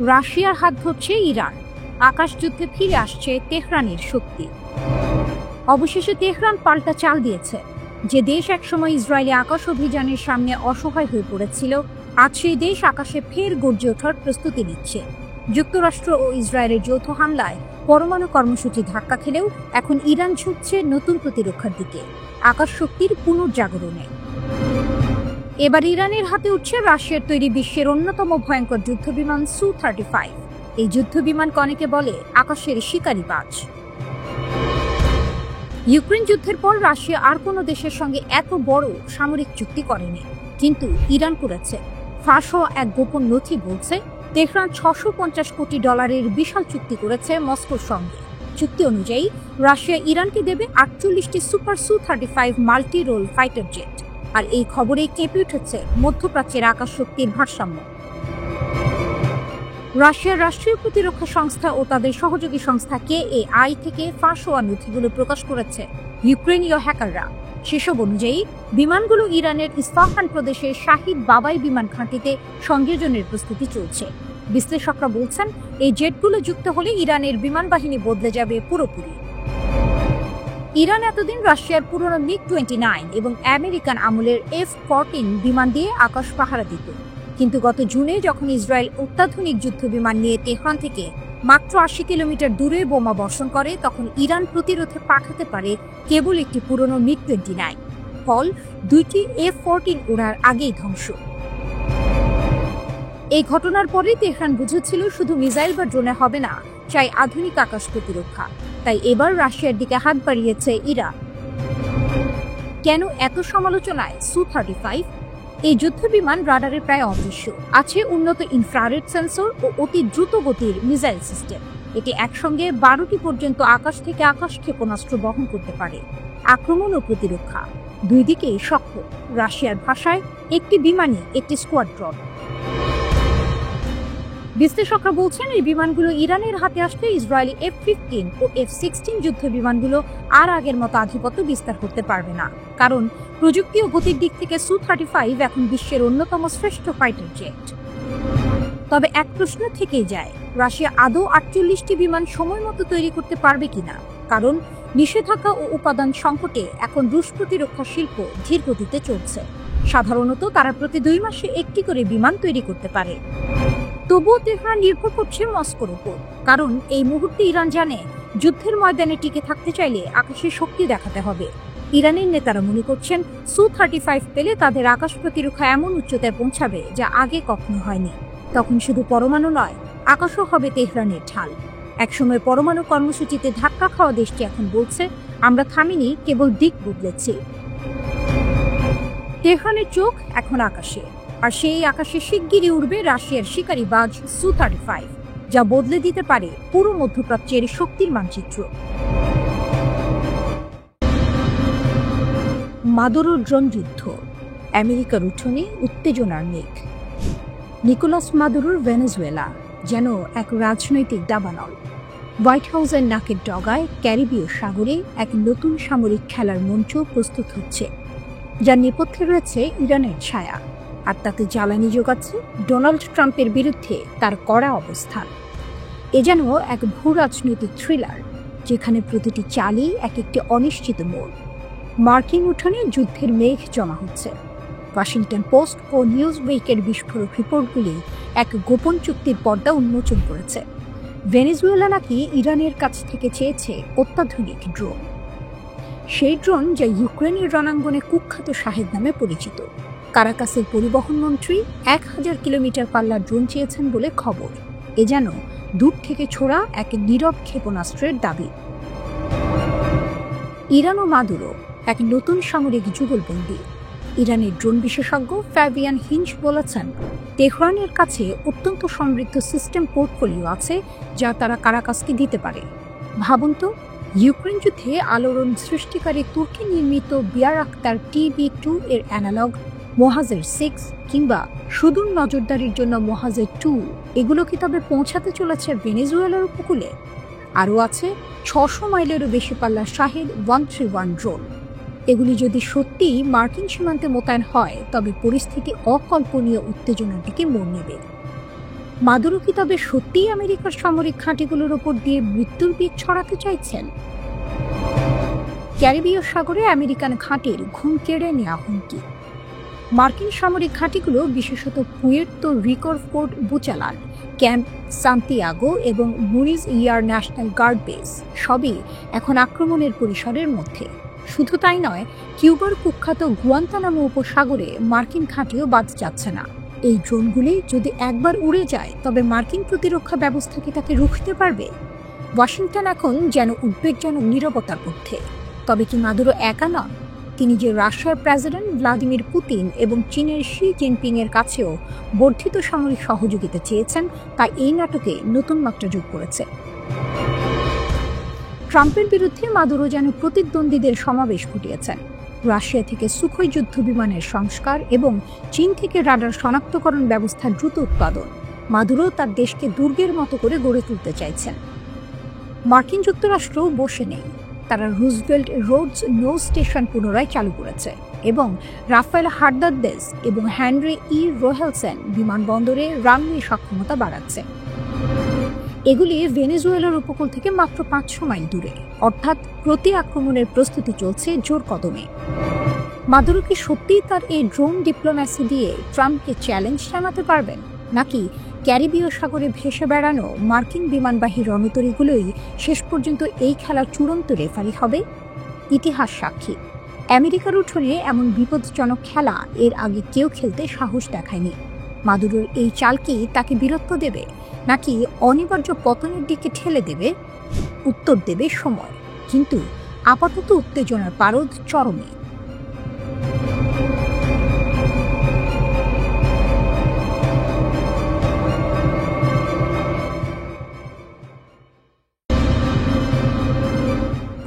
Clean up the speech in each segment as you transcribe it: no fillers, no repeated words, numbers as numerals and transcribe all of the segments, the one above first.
রাশিয়ার হাত ধরছে ইরান, আকাশযুদ্ধে ফিরে আসছে তেহরানের শক্তি। অবশেষে তেহরান পাল্টা চাল দিয়েছে। যে দেশ একসময় ইসরায়েলি আকাশ অভিযানের সামনে অসহায় হয়ে পড়েছিল, আজ সেই দেশ আকাশে ফের গর্জে ওঠার প্রস্তুতি নিচ্ছে। যুক্তরাষ্ট্র ও ইসরায়েলের যৌথ হামলায় পরমাণু কর্মসূচি ধাক্কা খেলেও এখন ইরান ঝুঁকছে নতুন প্রতিরক্ষার দিকে, আকাশ শক্তির পুনর্জাগরণে। এবার ইরানের হাতে উঠছে রাশিয়ার তৈরি বিশ্বের অন্যতম ভয়ঙ্কর যুদ্ধবিমান সু-35। এই যুদ্ধবিমানকে অনেকে বলে আকাশের শিকারিবাজ। ইউক্রেন যুদ্ধের পর রাশিয়া আর কোনো দেশের সঙ্গে এত বড় সামরিক চুক্তি করেনি, কিন্তু ইরান করেছে। ফাঁস হওয়া এক গোপন নথি বলছে তেহরান $650 কোটি বিশাল চুক্তি করেছে মস্কোর সঙ্গে। চুক্তি অনুযায়ী রাশিয়া ইরানকে দেবে 48টি সুপার সু-35 মাল্টি রোল ফাইটার জেট। আর এই খবরেই কেঁপে উঠেছে মধ্যপ্রাচ্যের আকাশ শক্তির ভারসাম্য। রাশিয়ার রাষ্ট্রীয় প্রতিরক্ষা সংস্থা ও তাদের সহযোগী সংস্থা KAI থেকে ফাঁস হওয়া নথিগুলো প্রকাশ করেছে ইউক্রেনীয় হ্যাকাররা। সেসব অনুযায়ী বিমানগুলো ইরানের ইস্পাহান প্রদেশের শাহিদ বাবাই বিমান ঘাঁটিতে সংযোজনের প্রস্তুতি চলছে। বিশ্লেষকরা বলছেন এই জেটগুলো যুক্ত হলে ইরানের বিমান বাহিনী বদলে যাবে পুরোপুরি। ইরান এতদিন রাশিয়ার পুরনো MiG-29 এবং আমেরিকান আমলের F-14 বিমান দিয়ে আকাশ পাহারা দিত, কিন্তু গত জুনে যখন ইসরায়েল অত্যাধুনিক যুদ্ধবিমান নিয়ে তেহরান থেকে মাত্র 80 কিলোমিটার দূরে বোমা বর্ষণ করে, তখন ইরান প্রতিরোধে পাঠাতে পারে কেবল একটি পুরনো MiG-29। ফল, দুইটি F-14 ওড়ার আগেই ধ্বংস। এই ঘটনার পরে তেহরান বুঝেছিল শুধু মিসাইল বা ড্রোনে হবে না, চাই আধুনিক আকাশ প্রতিরক্ষা। তাই এবার রাশিয়ার দিকে হাত বাড়িয়েছে ইরান। কেন এত সমালোচনায় সু-35? এই যুদ্ধবিমান রাডারে প্রায় অদৃশ্য, আছে উন্নত ইনফ্রারেড সেন্সর ও অতি দ্রুত গতির মিসাইল সিস্টেম। এটি একসঙ্গে 12টি পর্যন্ত আকাশ থেকে আকাশ ক্ষেপণাস্ত্র বহন করতে পারে। আক্রমণ ও প্রতিরক্ষা দুই দিকেই সক্ষম। রাশিয়ার ভাষায় একটি বিমানই একটি স্কোয়াড্রন। বিশ্লেষকরা বলছেন এই বিমানগুলো ইরানের হাতে আসলে ইসরায়েলি F-15 ও F-16 যুদ্ধ বিমানগুলো আর আগের মতো আধিপত্য বিস্তার করতে পারবে না, কারণ প্রযুক্তি ও গতির দিক থেকে সু-35 এখন বিশ্বের অন্যতম শ্রেষ্ঠ ফাইটার জেট। তবে এক প্রশ্ন থেকেই যায়, রাশিয়া আদৌ 48টি বিমান সময় মতো তৈরি করতে পারবে কিনা? কারণ নিষেধাজ্ঞা ও উপাদান সংকটে এখন রুশ প্রতিরক্ষা শিল্প ধীর গতিতে চলছে। সাধারণত তারা প্রতি 2 মাসে একটি করে বিমান তৈরি করতে পারে। তবুও তেহরান নির্ভর করছে মস্কোর উপর, কারণ এই মুহূর্তে ইরান জানে যুদ্ধের ময়দানে টিকে থাকতে চাইলে আকাশের শক্তি দেখাতে হবে। ইরানের নেতারা মনে করছেন সু-35 পেলে তাদের আকাশ প্রতিরক্ষা এমন উচ্চতায় পৌঁছাবে যা আগে কখনো হয়নি। তখন শুধু পরমাণু নয়, আকাশও হবে তেহরানের ঢাল। একসময় পরমাণু কর্মসূচিতে ধাক্কা খাওয়া দেশটি এখন বলছে আমরা থামিনি, কেবল দিক বদলেছি। তেহরানের চোখ এখন আকাশে, আর সেই আকাশে শিগগিরই উড়বে রাশিয়ার শিকারিবাজ সু-35, যা বদলে দিতে পারে পুরো মধ্যপ্রাচ্যের শক্তির মানচিত্র। মাদুরোর ড্রোন যুদ্ধ, আমেরিকার উঠোনে উত্তেজনার মেঘ। নিকোলাস মাদুরোর ভেনেজুয়েলা যেন এক রাজনৈতিক দাবানল। হোয়াইট হাউসের নাকের ডগায় ক্যারিবীয় সাগরে এক নতুন সামরিক খেলার মঞ্চ প্রস্তুত হচ্ছে, যার নেপথ্যে রয়েছে ইরানের ছায়া, আর তাতে জ্বালানি যোগাচ্ছে ডোনাল্ড ট্রাম্পের বিরুদ্ধে তার কড়া অবস্থান। এ যেন এক ভূ রাজনৈতিক থ্রিলার, যেখানে প্রতিটি চালই এক একটি অনিশ্চিত মোড়। মার্কিন উঠোনে যুদ্ধের মেঘ জমা হচ্ছে। ওয়াশিংটন পোস্ট ও নিউজ উইকের বিস্ফোরক রিপোর্টগুলি এক গোপন চুক্তির পর্দা উন্মোচন করেছে। ভেনেজুয়েলা নাকি ইরানের কাছ থেকে চেয়েছে অত্যাধুনিক ড্রোন, সেই ড্রোন যা ইউক্রেনের রণাঙ্গনে কুখ্যাত শাহেদ নামে পরিচিত। কারাকাসের পরিবহন মন্ত্রী 1000 কিলোমিটার পাল্লার ড্রোন চেয়েছেন বলে খবর। এ যেন দূর থেকে ছোড়া এক নীরব ক্ষেপণাস্ত্রের দাবি। ইরান ও মাদুরো এক নতুন সামরিক যুগলবন্দি। ইরানের ড্রোন বিশেষজ্ঞ ফ্যাবিয়ান হিঞ্চ বলেছেন তেহরানের কাছে অত্যন্ত সমৃদ্ধ সিস্টেম পোর্টফোলিও আছে যা তারা কারাকাসকে দিতে পারে। ভাবুন তো, ইউক্রেন যুদ্ধে আলোড়ন সৃষ্টিকারী তুর্কি নির্মিত বিয়ারাক্তার TB2 এর অ্যানালগ মোহাজের 6 কিংবা সুদূর নজরদারির জন্য মোহাজের 2, এগুলো কি তবে পৌঁছাতে চলেছে ভেনেজুয়েলার উপকূলে? আরও আছে 600 মাইলেরও বেশি পাল্লার শাহেদ 131 ড্রোন। এগুলি যদি সত্যিই মার্কিন সীমান্তে মোতায়েন হয়, তবে পরিস্থিতি অকল্পনীয় উত্তেজনার দিকে মোড় নেবে। মাদুরো কি তবে সত্যিই আমেরিকার সামরিক ঘাঁটিগুলোর ওপর দিয়ে মৃত্যুর বীজ ছড়াতে চাইছেন? ক্যারিবীয় সাগরে আমেরিকান ঘাঁটির ঘুম কেড়ে নেওয়া হুমকি। মার্কিন সামরিক ঘাঁটিগুলো, বিশেষত পুয়ের্তো রিকোর ফোর্ট বুচালার, ক্যাম্প সান্তিয়াগো এবং মুরিজ ইয়ার ন্যাশনাল গার্ড বেস সবই এখন আক্রমণের পরিসরের মধ্যে। শুধু তাই নয়, কিউবার কুখ্যাত গুয়ান্তানামো উপসাগরে মার্কিন ঘাঁটিও বাদ যাচ্ছে না। এই ড্রোনগুলি যদি একবার উড়ে যায়, তবে মার্কিন প্রতিরক্ষা ব্যবস্থা কি তাকে রুখতে পারবে? ওয়াশিংটন এখন যেন উদ্বেগজনক নীরবতার মধ্যে। তবে কি মাদুরো একা নন? তিনি যে রাশিয়ার প্রেসিডেন্ট ভ্লাদিমির পুতিন এবং চীনের শি জিনপিং এর কাছেও বর্ধিত সামরিক সহযোগিতা চেয়েছেন, তা এই নাটকে নতুন মাত্রা যোগ করেছে। ট্রাম্পের বিরুদ্ধে মাদুরো যেন প্রতিদ্বন্দ্বীদের সমাবেশ ঘটিয়েছেন। রাশিয়া থেকে সুখোই যুদ্ধ বিমানের সংস্কার এবং চীন থেকে রাডার শনাক্তকরণ ব্যবস্থার দ্রুত উৎপাদন। মাদুরো তার দেশকে দুর্গের মতো করে গড়ে তুলতে চাইছেন। মার্কিন যুক্তরাষ্ট্রও বসে নেই। তারা রুজভেল্ট রোডস নৌ স্টেশন পুনরায় চালু করেছে এবং রাফায়েল হার্নান্দেজ এবং হেনরি ই রোহেলসেন বিমানবন্দরে রানওয়ে সক্ষমতা বাড়াচ্ছে। এগুলি ভেনেজুয়েলার উপকূল থেকে মাত্র 500 মাইল দূরে, অর্থাৎ প্রতি আক্রমণের প্রস্তুতি চলছে জোর কদমে। মাদুরো কি সত্যিই তার এই ড্রোন ডিপ্লোম্যাসি দিয়ে ট্রাম্পকে চ্যালেঞ্জ জানাতে পারবেন, নাকি ক্যারিবীয় সাগরে ভেসে বেড়ানো মার্কিন বিমানবাহী রণতরীগুলোই শেষ পর্যন্ত এই খেলার চূড়ান্ত রেফারি হবে? ইতিহাস সাক্ষী, আমেরিকার উঠোনে এমন বিপজ্জনক খেলা এর আগে কেউ খেলতে সাহস দেখায়নি। মাদুরোর এই চাল কি তাকে বীরত্ব দেবে, নাকি অনিবার্য পতনের দিকে ঠেলে দেবে? উত্তর দেবে সময়। কিন্তু আপাতত উত্তেজনার পারদ চরমে।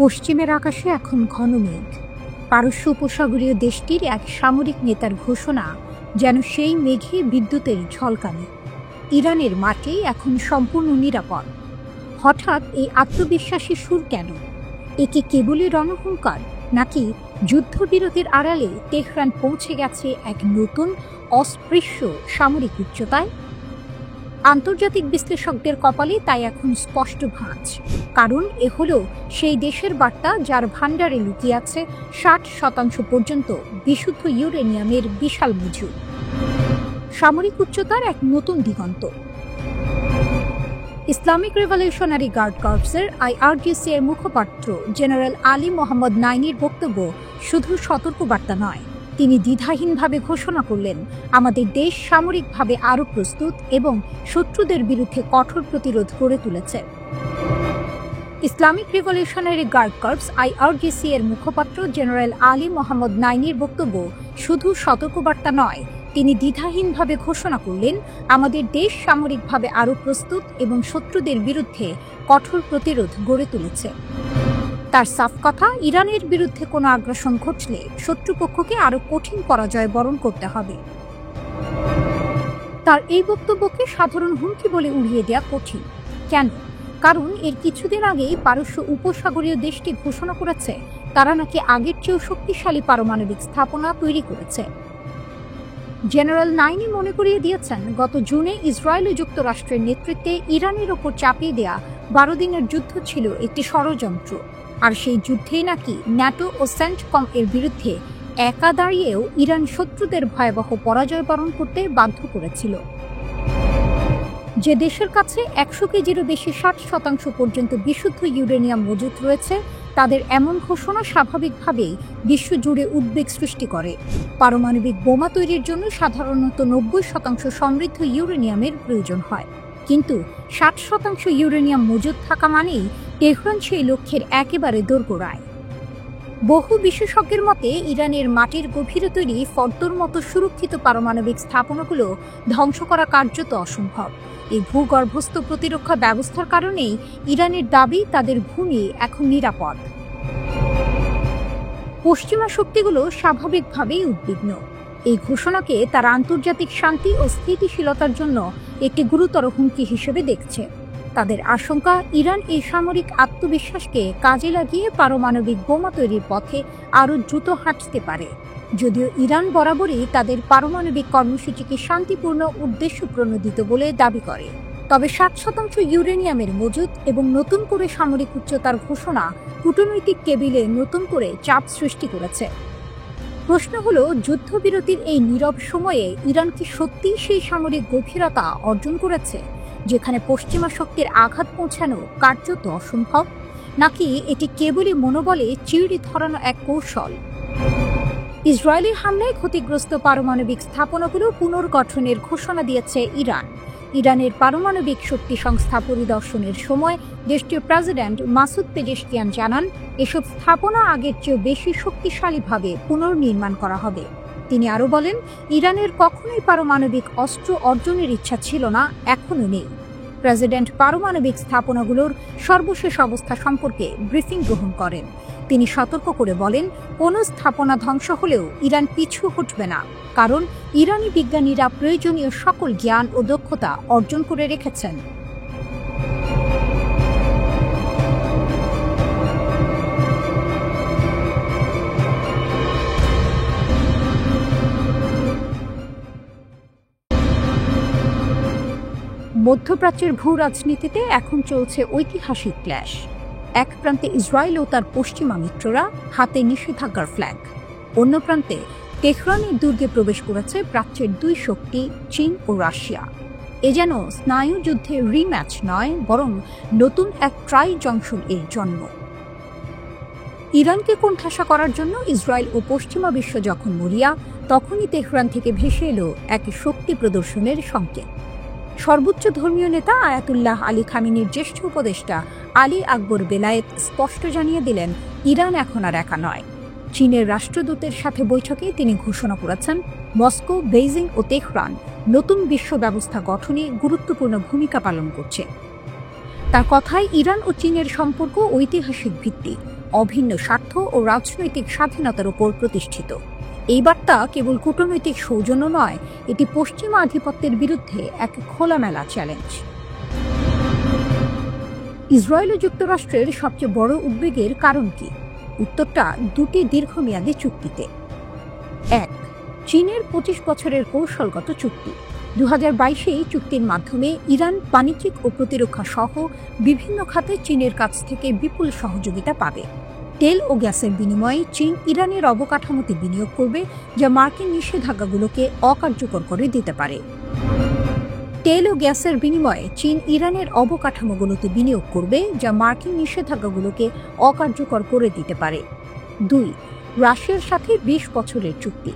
পশ্চিমের আকাশে এখন ঘন মেঘ। পারস্য উপসাগরীয় দেশটির এক সামরিক নেতার ঘোষণা যেন সেই মেঘে বিদ্যুতের ঝলকানি। ইরানের মাটি এখন সম্পূর্ণ নিরাপদ। হঠাৎ এই আত্মবিশ্বাসী সুর কেন? একে কেবলই রণহুঙ্কার, নাকি যুদ্ধবিরতির আড়ালে তেহরান পৌঁছে গেছে এক নতুন অস্পৃশ্য সামরিক উচ্চতায়? আন্তর্জাতিক বিশ্লেষকদের কপালে তাই এখন স্পষ্ট ভাঁজ। কারণ এ হলো সেই দেশের বার্তা যার ভাণ্ডারে লুকিয়ে আছে 60% পর্যন্ত বিশুদ্ধ ইউরেনিয়ামের বিশাল মজুদ। সামরিক উচ্চতার এক নতুন দিগন্ত। ইসলামিক রেভলিউশনারি গার্ড কর্পসের IRGC এর মুখপাত্র জেনারেল আলী মোহাম্মদ নাইনির বক্তব্য শুধু সতর্কবার্তা নয়, তিনি দ্বিধাহীনভাবে ঘোষণা করলেন, আমাদের দেশ সামরিকভাবে আরও প্রস্তুত এবং শত্রুদের বিরুদ্ধে কঠোর প্রতিরোধ গড়ে তুলেছে। Islamic revolutionary guard corps IRGC এর মুখপাত্র জেনারেল আলী মোহাম্মদ নাইনির বক্তব্য শুধু সতর্কবার্তা নয়, তিনি দ্বিধাহীনভাবে ঘোষণা করলেন, আমাদের দেশ সামরিকভাবে আরও প্রস্তুত এবং শত্রুদের বিরুদ্ধে কঠোর প্রতিরোধ গড়ে তুলেছে। তার সাফ কথা, ইরানের বিরুদ্ধে কোনো আগ্রাসন ঘটলে শত্রুপক্ষকে আরও কঠিন পরাজয় বরণ করতে হবে। তার এই বক্তব্যকে সাধারণ হুমকি বলে উড়িয়ে দেওয়া কঠিন। কেন? কারণ এর কিছুদিন আগেই পারস্য উপসাগরীয় দেশটি ঘোষণা করেছে তারা নাকি আগের চেয়েও শক্তিশালী পারমাণবিক স্থাপনা তৈরি করেছে। জেনারেল নাইনি মনে করিয়ে দিয়েছেন, গত জুনে ইসরায়েল ও যুক্তরাষ্ট্রের নেতৃত্বে ইরানের ওপর চাপিয়ে দেয়া 12 দিনের যুদ্ধ ছিল একটি ষড়যন্ত্র, আর সেই যুদ্ধেই নাকি ন্যাটো ও সেন্টকম এর বিরুদ্ধে একা দাঁড়িয়েও ইরান শত্রুদের ভয়াবহ পরাজয় বরণ করতে বাধ্য করেছিল। যে দেশের কাছে 100 কেজিরও বেশি 60% পর্যন্ত বিশুদ্ধ ইউরেনিয়াম মজুত রয়েছে, তাদের এমন ঘোষণা স্বাভাবিকভাবেই বিশ্বজুড়ে উদ্বেগ সৃষ্টি করে। পারমাণবিক বোমা তৈরির জন্য সাধারণত 90% সমৃদ্ধ ইউরেনিয়ামের প্রয়োজন হয়, কিন্তু 60% ইউরেনিয়াম মজুত থাকা মানেই তেহরান সেই লক্ষ্যের একেবারে দোরগোড়ায়। বহু বিশেষজ্ঞের মতে ইরানের মাটির গভীরে তৈরি ফর্দর মতো সুরক্ষিত পারমাণবিক স্থাপনাগুলো ধ্বংস করা কার্যত অসম্ভব। এই ভূগর্ভস্থ প্রতিরক্ষা ব্যবস্থার কারণেই ইরানের দাবি তাদের ভূমি এখন নিরাপদ। পশ্চিমা শক্তিগুলো স্বাভাবিকভাবেই উদ্বিগ্ন। এই ঘোষণাকে তারা আন্তর্জাতিক শান্তি ও স্থিতিশীলতার জন্য একটি গুরুতর হুমকি হিসেবে দেখছে। তাদের আশঙ্কা, ইরান এই সামরিক আত্মবিশ্বাসকে কাজে লাগিয়ে পারমাণবিক বোমা তৈরির পথে আরও দ্রুত হাঁটতে পারে। যদিও ইরান বরাবরই তাদের পারমাণবিক কর্মসূচিকে শান্তিপূর্ণ উদ্দেশ্য প্রণোদিত বলে দাবি করে, তবে 60% ইউরেনিয়ামের মজুত এবং নতুন করে সামরিক উচ্চতার ঘোষণা কূটনৈতিক টেবিলে নতুন করে চাপ সৃষ্টি করেছে। প্রশ্ন হলো, যুদ্ধবিরতির এই নীরব সময়ে ইরান কি সত্যিই সেই সামরিক গভীরতা অর্জন করেছে যেখানে পশ্চিমা শক্তির আঘাত পৌঁছানো কার্যত অসম্ভব, নাকি এটি কেবলই মনোবলে চিড়ি ধরানো এক কৌশল? ইসরায়েলের হামলায় ক্ষতিগ্রস্ত পারমাণবিক স্থাপনাগুলো পুনর্গঠনের ঘোষণা দিয়েছে ইরান। ইরানের পারমাণবিক শক্তি সংস্থা পরিদর্শনের সময় দেশটির প্রেসিডেন্ট মাসুদ পেজেশকিয়ান জানান, এসব স্থাপনা আগের চেয়ে বেশি শক্তিশালীভাবে পুনর্নির্মাণ করা হবে। তিনি আরও বলেন, ইরানের কখনোই পারমাণবিক অস্ত্র অর্জনের ইচ্ছা ছিল না, এখনও নেই। প্রেসিডেন্ট পারমাণবিক স্থাপনাগুলোর সর্বশেষ অবস্থা সম্পর্কে ব্রিফিং গ্রহণ করেন। তিনি সতর্ক করে বলেন, কোনো স্থাপনা ধ্বংস হলেও ইরান পিছু হটবে না, কারণ ইরানি বিজ্ঞানীরা প্রয়োজনীয় সকল জ্ঞান ও দক্ষতা অর্জন করে রেখেছেন। মধ্যপ্রাচ্যের ভূ রাজনীতিতে এখন চলছে ঐতিহাসিক ক্ল্যাশ। এক প্রান্তে ইসরায়েল ও তার পশ্চিমা মিত্ররা, হাতে নিষেধাজ্ঞার ফ্ল্যাগ। অন্য প্রান্তে তেহরানের দুর্গে প্রবেশ করেছে প্রাচ্যের দুই শক্তি, চীন ও রাশিয়া। এ যেন স্নায়ু যুদ্ধের রিম্যাচ নয়, বরং নতুন এক ট্রাই জংশন এর জন্ম। ইরানকে কোণঠাসা করার জন্য ইসরায়েল ও পশ্চিমা বিশ্ব যখন মরিয়া, তখনই তেহরান থেকে ভেসে এলো এক শক্তি প্রদর্শনের সংকেত। সর্বোচ্চ ধর্মীয় নেতা আয়াতুল্লাহ আলী খামেনির জ্যেষ্ঠ উপদেষ্টা আলী আকবর বেলায়েত স্পষ্ট জানিয়ে দিলেন, ইরান এখন আর একা নয়। চীনের রাষ্ট্রদূতের সাথে বৈঠকে তিনি ঘোষণা করেছেন, মস্কো, বেইজিং ও তেহরান নতুন বিশ্ব ব্যবস্থা গঠনে গুরুত্বপূর্ণ ভূমিকা পালন করছে। তার কথায় ইরান ও চীনের সম্পর্ক ঐতিহাসিক ভিত্তি, অভিন্ন স্বার্থ ও রাজনৈতিক স্বাধীনতার উপর প্রতিষ্ঠিত। এই বার্তা কেবল কূটনৈতিক সৌজন্য নয়, এটি পশ্চিমা আধিপত্যের বিরুদ্ধে এক খোলামেলা চ্যালেঞ্জ। ইসরায়েল ও যুক্তরাষ্ট্রের সবচেয়ে বড় উদ্বেগের কারণ কি? উত্তরটা দুটি দীর্ঘমেয়াদী চুক্তিতে। এক, চীনের 25 বছরের কৌশলগত চুক্তি। 2022 এই চুক্তির মাধ্যমে ইরান বাণিজ্যিক ও প্রতিরক্ষা সহ বিভিন্ন খাতে চীনের কাছ থেকে বিপুল সহযোগিতা পাবে। তেল ও গ্যাসের বিনিময়ে চীন ইরানের অবকাঠামোতে বিনিয়োগ করবে, যা মার্কিন নিষেধাজ্ঞাগুলোকে অকার্যকর করে দিতে পারে। তেল ও গ্যাসের বিনিময়ে চীন ইরানের অবকাঠামোগুলোতে বিনিয়োগ করবে, যা মার্কিন নিষেধাজ্ঞাগুলোকে অকার্যকর করে দিতে পারে। 2, রাশিয়ার সাথে 20 বছরের চুক্তি।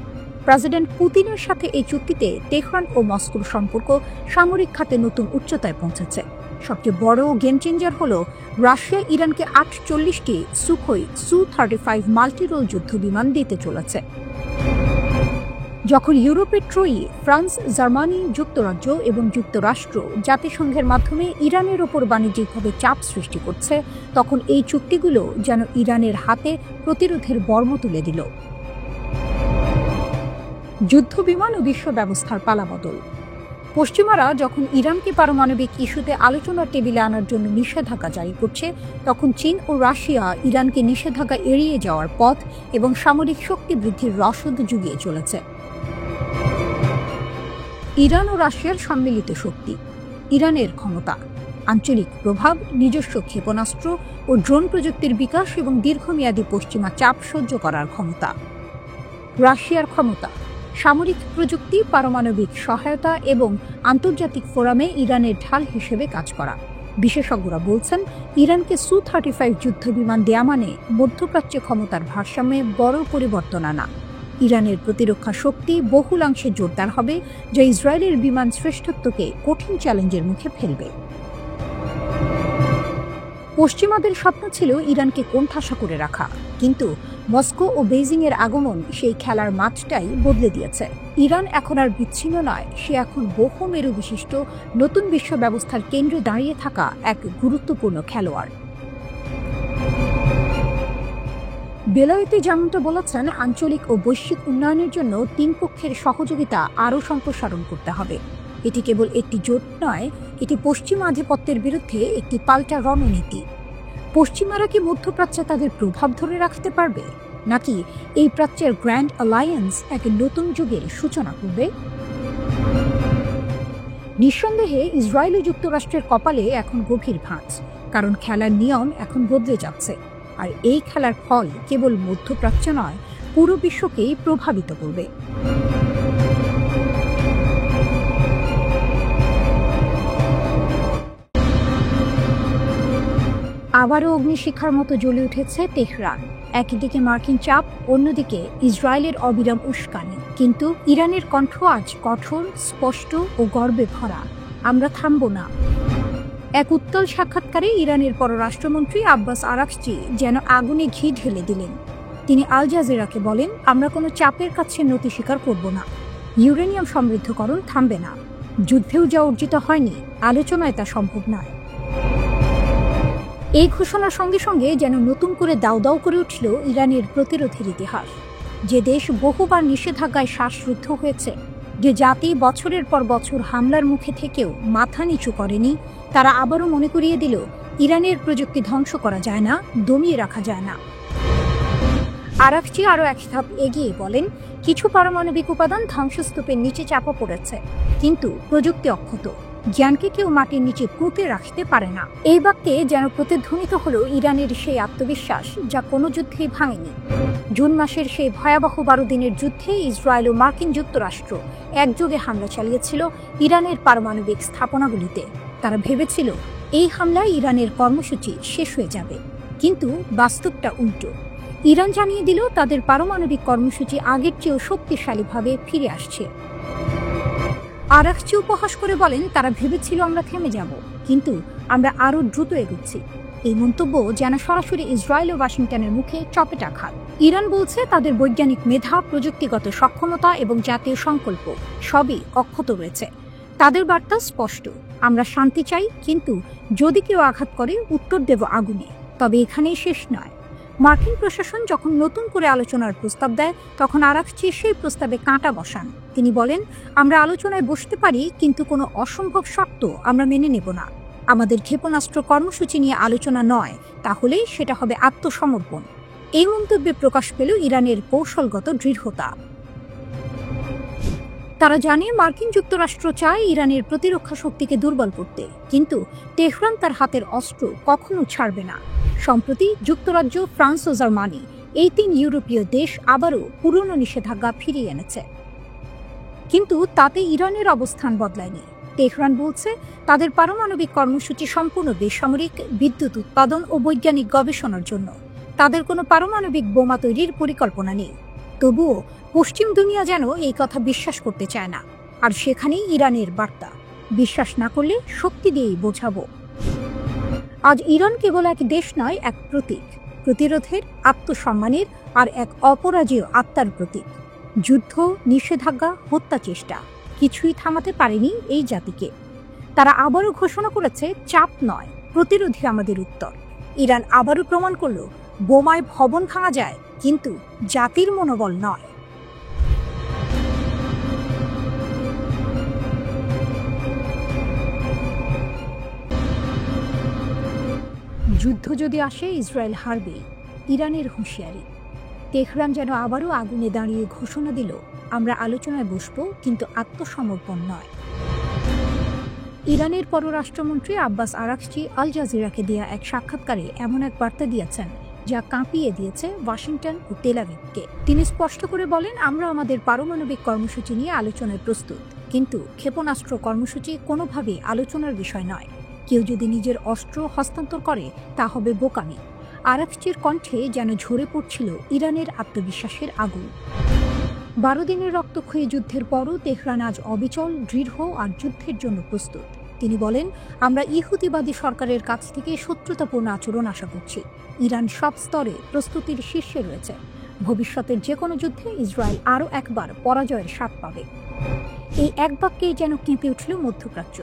প্রেসিডেন্ট পুতিনের সাথে এই চুক্তিতে তেহরান ও মস্কোর সম্পর্ক সামরিক খাতে নতুন উচ্চতায় পৌঁছেছে। সবচেয়ে বড় গেম চেঞ্জার হল, রাশিয়া ইরানকে 48টি সুখোই Su-35 মাল্টিরোল যুদ্ধ বিমান দিতে চলেছে। যখন ইউরোপের ট্রয়ি, ফ্রান্স, জার্মানি, যুক্তরাজ্য এবং যুক্তরাষ্ট্র জাতিসংঘের মাধ্যমে ইরানের ওপর বাণিজ্যিকভাবে চাপ সৃষ্টি করছে, তখন এই চুক্তিগুলো যেন ইরানের হাতে প্রতিরোধের বর্ম তুলে দিল। যুদ্ধ বিমান ও বিশ্ব ব্যবস্থার পালাবদল। পশ্চিমারা যখন ইরানকে পারমাণবিক ইস্যুতে আলোচনার টেবিলে আনার জন্য নিষেধাজ্ঞা জারি করছে, তখন চীন ও রাশিয়া ইরানকে নিষেধাজ্ঞা এড়িয়ে যাওয়ার পথ এবং সামরিক শক্তি বৃদ্ধির রসদ জুগিয়ে চলেছে। ইরান ও রাশিয়ার সম্মিলিত শক্তি। ইরানের ক্ষমতা, আঞ্চলিক প্রভাব, নিজস্ব ক্ষেপণাস্ত্র ও ড্রোন প্রযুক্তির বিকাশ এবং দীর্ঘমেয়াদী পশ্চিমা চাপ সহ্য করার ক্ষমতা। রাশিয়ার ক্ষমতা, সামরিক প্রযুক্তি, পারমাণবিক সহায়তা এবং আন্তর্জাতিক ফোরামে ইরানের ঢাল হিসেবে কাজ করা। বিশেষজ্ঞরা বলছেন, ইরানকে Su-35 যুদ্ধ বিমান দেয়া মানে মধ্যপ্রাচ্যে ক্ষমতার ভারসাম্যে বড় পরিবর্তন আনা। ইরানের প্রতিরক্ষা শক্তি বহুলাংশে জোরদার হবে, যা ইসরায়েলের বিমান শ্রেষ্ঠত্বকে কঠিন চ্যালেঞ্জের মুখে ফেলবে। পশ্চিমাদের স্বপ্ন ছিল ইরানকে কোণঠাসা করে রাখা, কিন্তু মস্কো ও বেইজিং এর আগমন সেই খেলার মাঠটাই বদলে দিয়েছে। ইরান এখন আর বিচ্ছিন্ন নয়, সে এখন বহু মেরু বিশিষ্ট নতুন বিশ্ব ব্যবস্থার কেন্দ্রে দাঁড়িয়ে থাকা এক গুরুত্বপূর্ণ খেলোয়াড়। বেলায়েতে যেমনটা বলেছেন, আঞ্চলিক ও বৈশ্বিক উন্নয়নের জন্য তিন পক্ষের সহযোগিতা আরও সম্প্রসারণ করতে হবে। এটি কেবল একটি জোট নয়, এটি পশ্চিমা আধিপত্যের বিরুদ্ধে একটি পাল্টা রণনীতি। পশ্চিমারা কি মধ্যপ্রাচ্যে তাদের প্রভাব ধরে রাখতে পারবে? নাকি এই প্রাচ্যের গ্র্যান্ড অ্যালায়েন্স এক নতুন যুগের সূচনা করবে? নিঃসন্দেহে ইসরায়েল ও যুক্তরাষ্ট্রের কপালে এখন গভীর ভাঁজ, কারণ খেলার নিয়ম এখন বদলে যাচ্ছে। আর এই খেলার ফল কেবল মধ্যপ্রাচ্য নয়, পুরো বিশ্বকেই প্রভাবিত করবে। আবারও অগ্নিশিখার মতো জ্বলে উঠেছে তেহরান। একদিকে মার্কিন চাপ, অন্যদিকে ইসরায়েলের অবিরাম উস্কানি। কিন্তু ইরানের কণ্ঠ আজ কঠোর, স্পষ্ট ও গর্বে ভরা। আমরা থামব না। এক উত্তল সাক্ষাৎকারে ইরানের পররাষ্ট্রমন্ত্রী আব্বাস আরাকচি যেন আগুনে ঘি ঢেলে দিলেন। তিনি আল জাজিরাকে বলেন, আমরা কোনো চাপের কাছে নতি স্বীকার করব না। ইউরেনিয়াম সমৃদ্ধকরণ থামবে না। যুদ্ধেও যা অর্জিত হয়নি, আলোচনায় তা সম্ভব নয়। এই ঘোষণার সঙ্গে সঙ্গে যেন নতুন করে দাউ দাউ করে উঠল ইরানের প্রতিরোধের ইতিহাস। যে দেশ বহুবার নিষেধাজ্ঞায় শ্বাসরুদ্ধ হয়েছে, যে জাতি বছরের পর বছর হামলার মুখে থেকেও মাথা নিচু করেনি, তারা আবারও মনে করিয়ে দিল ইরানের প্রযুক্তি ধ্বংস করা যায় না, দমিয়ে রাখা যায় না। আরাকচি আরও এক ধাপ এগিয়ে বলেন, কিছু পারমাণবিক উপাদান ধ্বংসস্তূপের নিচে চাপা পড়েছে, কিন্তু প্রযুক্তি অক্ষত। জ্ঞানকে কেউ মাটির নিচে পুঁতে রাখতে পারে না। এই বাক্যে যেন প্রতিধ্বনিত হলো ইরানের সেই আত্মবিশ্বাস যা কোনো যুদ্ধেই ভাঙেনি। জুন মাসের সেই ভয়াবহ 12 দিনের যুদ্ধে ইসরায়েল ও মার্কিন যুক্তরাষ্ট্র একযোগে হামলা চালিয়েছিল ইরানের পারমাণবিক স্থাপনাগুলিতে। তারা ভেবেছিল এই হামলায় ইরানের কর্মসূচি শেষ হয়ে যাবে, কিন্তু বাস্তবটা উল্টো। ইরান জানিয়ে দিল তাদের পারমাণবিক কর্মসূচি আগের চেয়েও শক্তিশালীভাবে ফিরে আসছে। আরাকচি উপহাস করে বলেন, তারা ভেবেছিল আমরা থেমে যাব, কিন্তু আমরা আরও দ্রুত এগোচ্ছি। এই মন্তব্য যেন সরাসরি ইসরায়েল ও ওয়াশিংটনের মুখে চপেটাঘাত। ইরান বলছে তাদের বৈজ্ঞানিক মেধা, প্রযুক্তিগত সক্ষমতা এবং জাতীয় সংকল্প সবই অক্ষত রয়েছে। তাদের বার্তা স্পষ্ট, আমরা শান্তি চাই, কিন্তু যদি কেউ আঘাত করে উত্তর দেব আগুনে। তবে এখানেই শেষ নয়। মার্কিন প্রশাসন যখন নতুন করে আলোচনার প্রস্তাব দেয়, তখন আরাকচি সেই প্রস্তাবে কাঁটা বসান। তিনি বলেন, আমরা আলোচনায় বসতে পারি, কিন্তু কোনো অসম্ভব শর্ত আমরা মেনে নেব না। আমাদের ক্ষেপণাস্ত্র কর্মসূচি নিয়ে আলোচনা নয়, তাহলে সেটা হবে আত্মসমর্পণ। এই মন্তব্যে প্রকাশ পেল ইরানের কৌশলগত দৃঢ়তা। তারা জানে মার্কিন যুক্তরাষ্ট্র চায় ইরানের প্রতিরক্ষা শক্তিকে দুর্বল করতে, কিন্তু তেহরান তার হাতের অস্ত্র কখনো ছাড়বে না। সম্প্রতি যুক্তরাজ্য, ফ্রান্স ও জার্মানি, এই 3 ইউরোপীয় দেশ আবারও পুরনো নিষেধাজ্ঞা ফিরিয়ে এনেছে। কিন্তু তাতে ইরানের অবস্থান বদলায়নি। তেহরান বলছে তাদের পারমাণবিক কর্মসূচি সম্পূর্ণ বেসামরিক, বিদ্যুৎ উৎপাদন ও বৈজ্ঞানিক গবেষণার জন্য। তাদের কোনো পারমাণবিক বোমা তৈরির পরিকল্পনা নেই। তবুও পশ্চিম দুনিয়া যেন এই কথা বিশ্বাস করতে চায় না। আর সেখানেই ইরানের বার্তা, বিশ্বাস না করলে শক্তি দিয়েই বোঝাবো। আজ ইরান কেবল এক দেশ নয়, এক প্রতীক, প্রতিরোধের, আত্মসম্মানের আর এক অপরাজেয় আত্মার প্রতীক। যুদ্ধ, নিষেধাজ্ঞা, হত্যা চেষ্টা কিছুই থামাতে পারেনি এই জাতিকে। তারা আবারও ঘোষণা করেছে, চাপ নয়, প্রতিরোধই আমাদের উত্তর। ইরান আবারও প্রমাণ করল, বোমায় ভবন ভাঙা যায়, কিন্তু জাতির মনোবল নয়। যুদ্ধ যদি আসে, ইসরায়েল হারবে, ইরানের হুঁশিয়ারি। তেহরান যেন আবারও আগুনে দাঁড়িয়ে ঘোষণা দিল, আমরা আলোচনায় বসব, কিন্তু আত্মসমর্পণ নয়। ইরানের পররাষ্ট্রমন্ত্রী আব্বাস আরাকচি আল জাজিরাকে দেয়া এক সাক্ষাৎকারে এমন এক বার্তা দিয়েছেন যা কাঁপিয়ে দিয়েছে ওয়াশিংটন ও তেল আভিভকে। তিনি স্পষ্ট করে বলেন, আমরা আমাদের পারমাণবিক কর্মসূচি নিয়ে আলোচনায় প্রস্তুত, কিন্তু ক্ষেপণাস্ত্র কর্মসূচি কোনোভাবেই আলোচনার বিষয় নয়। কেউ যদি নিজের অস্ত্র হস্তান্তর করে, তা হবে বোকামি। আরাকচির কণ্ঠে যেন ঝরে পড়ছিল ইরানের আত্মবিশ্বাসের আগুন। 12 দিনের রক্তক্ষয়ী যুদ্ধের পরও তেহরান আজ অবিচল, দৃঢ় আর যুদ্ধের জন্য প্রস্তুত। তিনি বলেন, আমরা ইহুদিবাদী সরকারের কাছ থেকে শত্রুতাপূর্ণ আচরণ আশা করছি। ইরান সব স্তরে প্রস্তুতির শীর্ষে রয়েছে। ভবিষ্যতের যে কোনো যুদ্ধে ইসরায়েল আরও একবার পরাজয়ের স্বাদ পাবে। এই এক বাক্যেই যেন কেঁপে উঠল মধ্যপ্রাচ্য।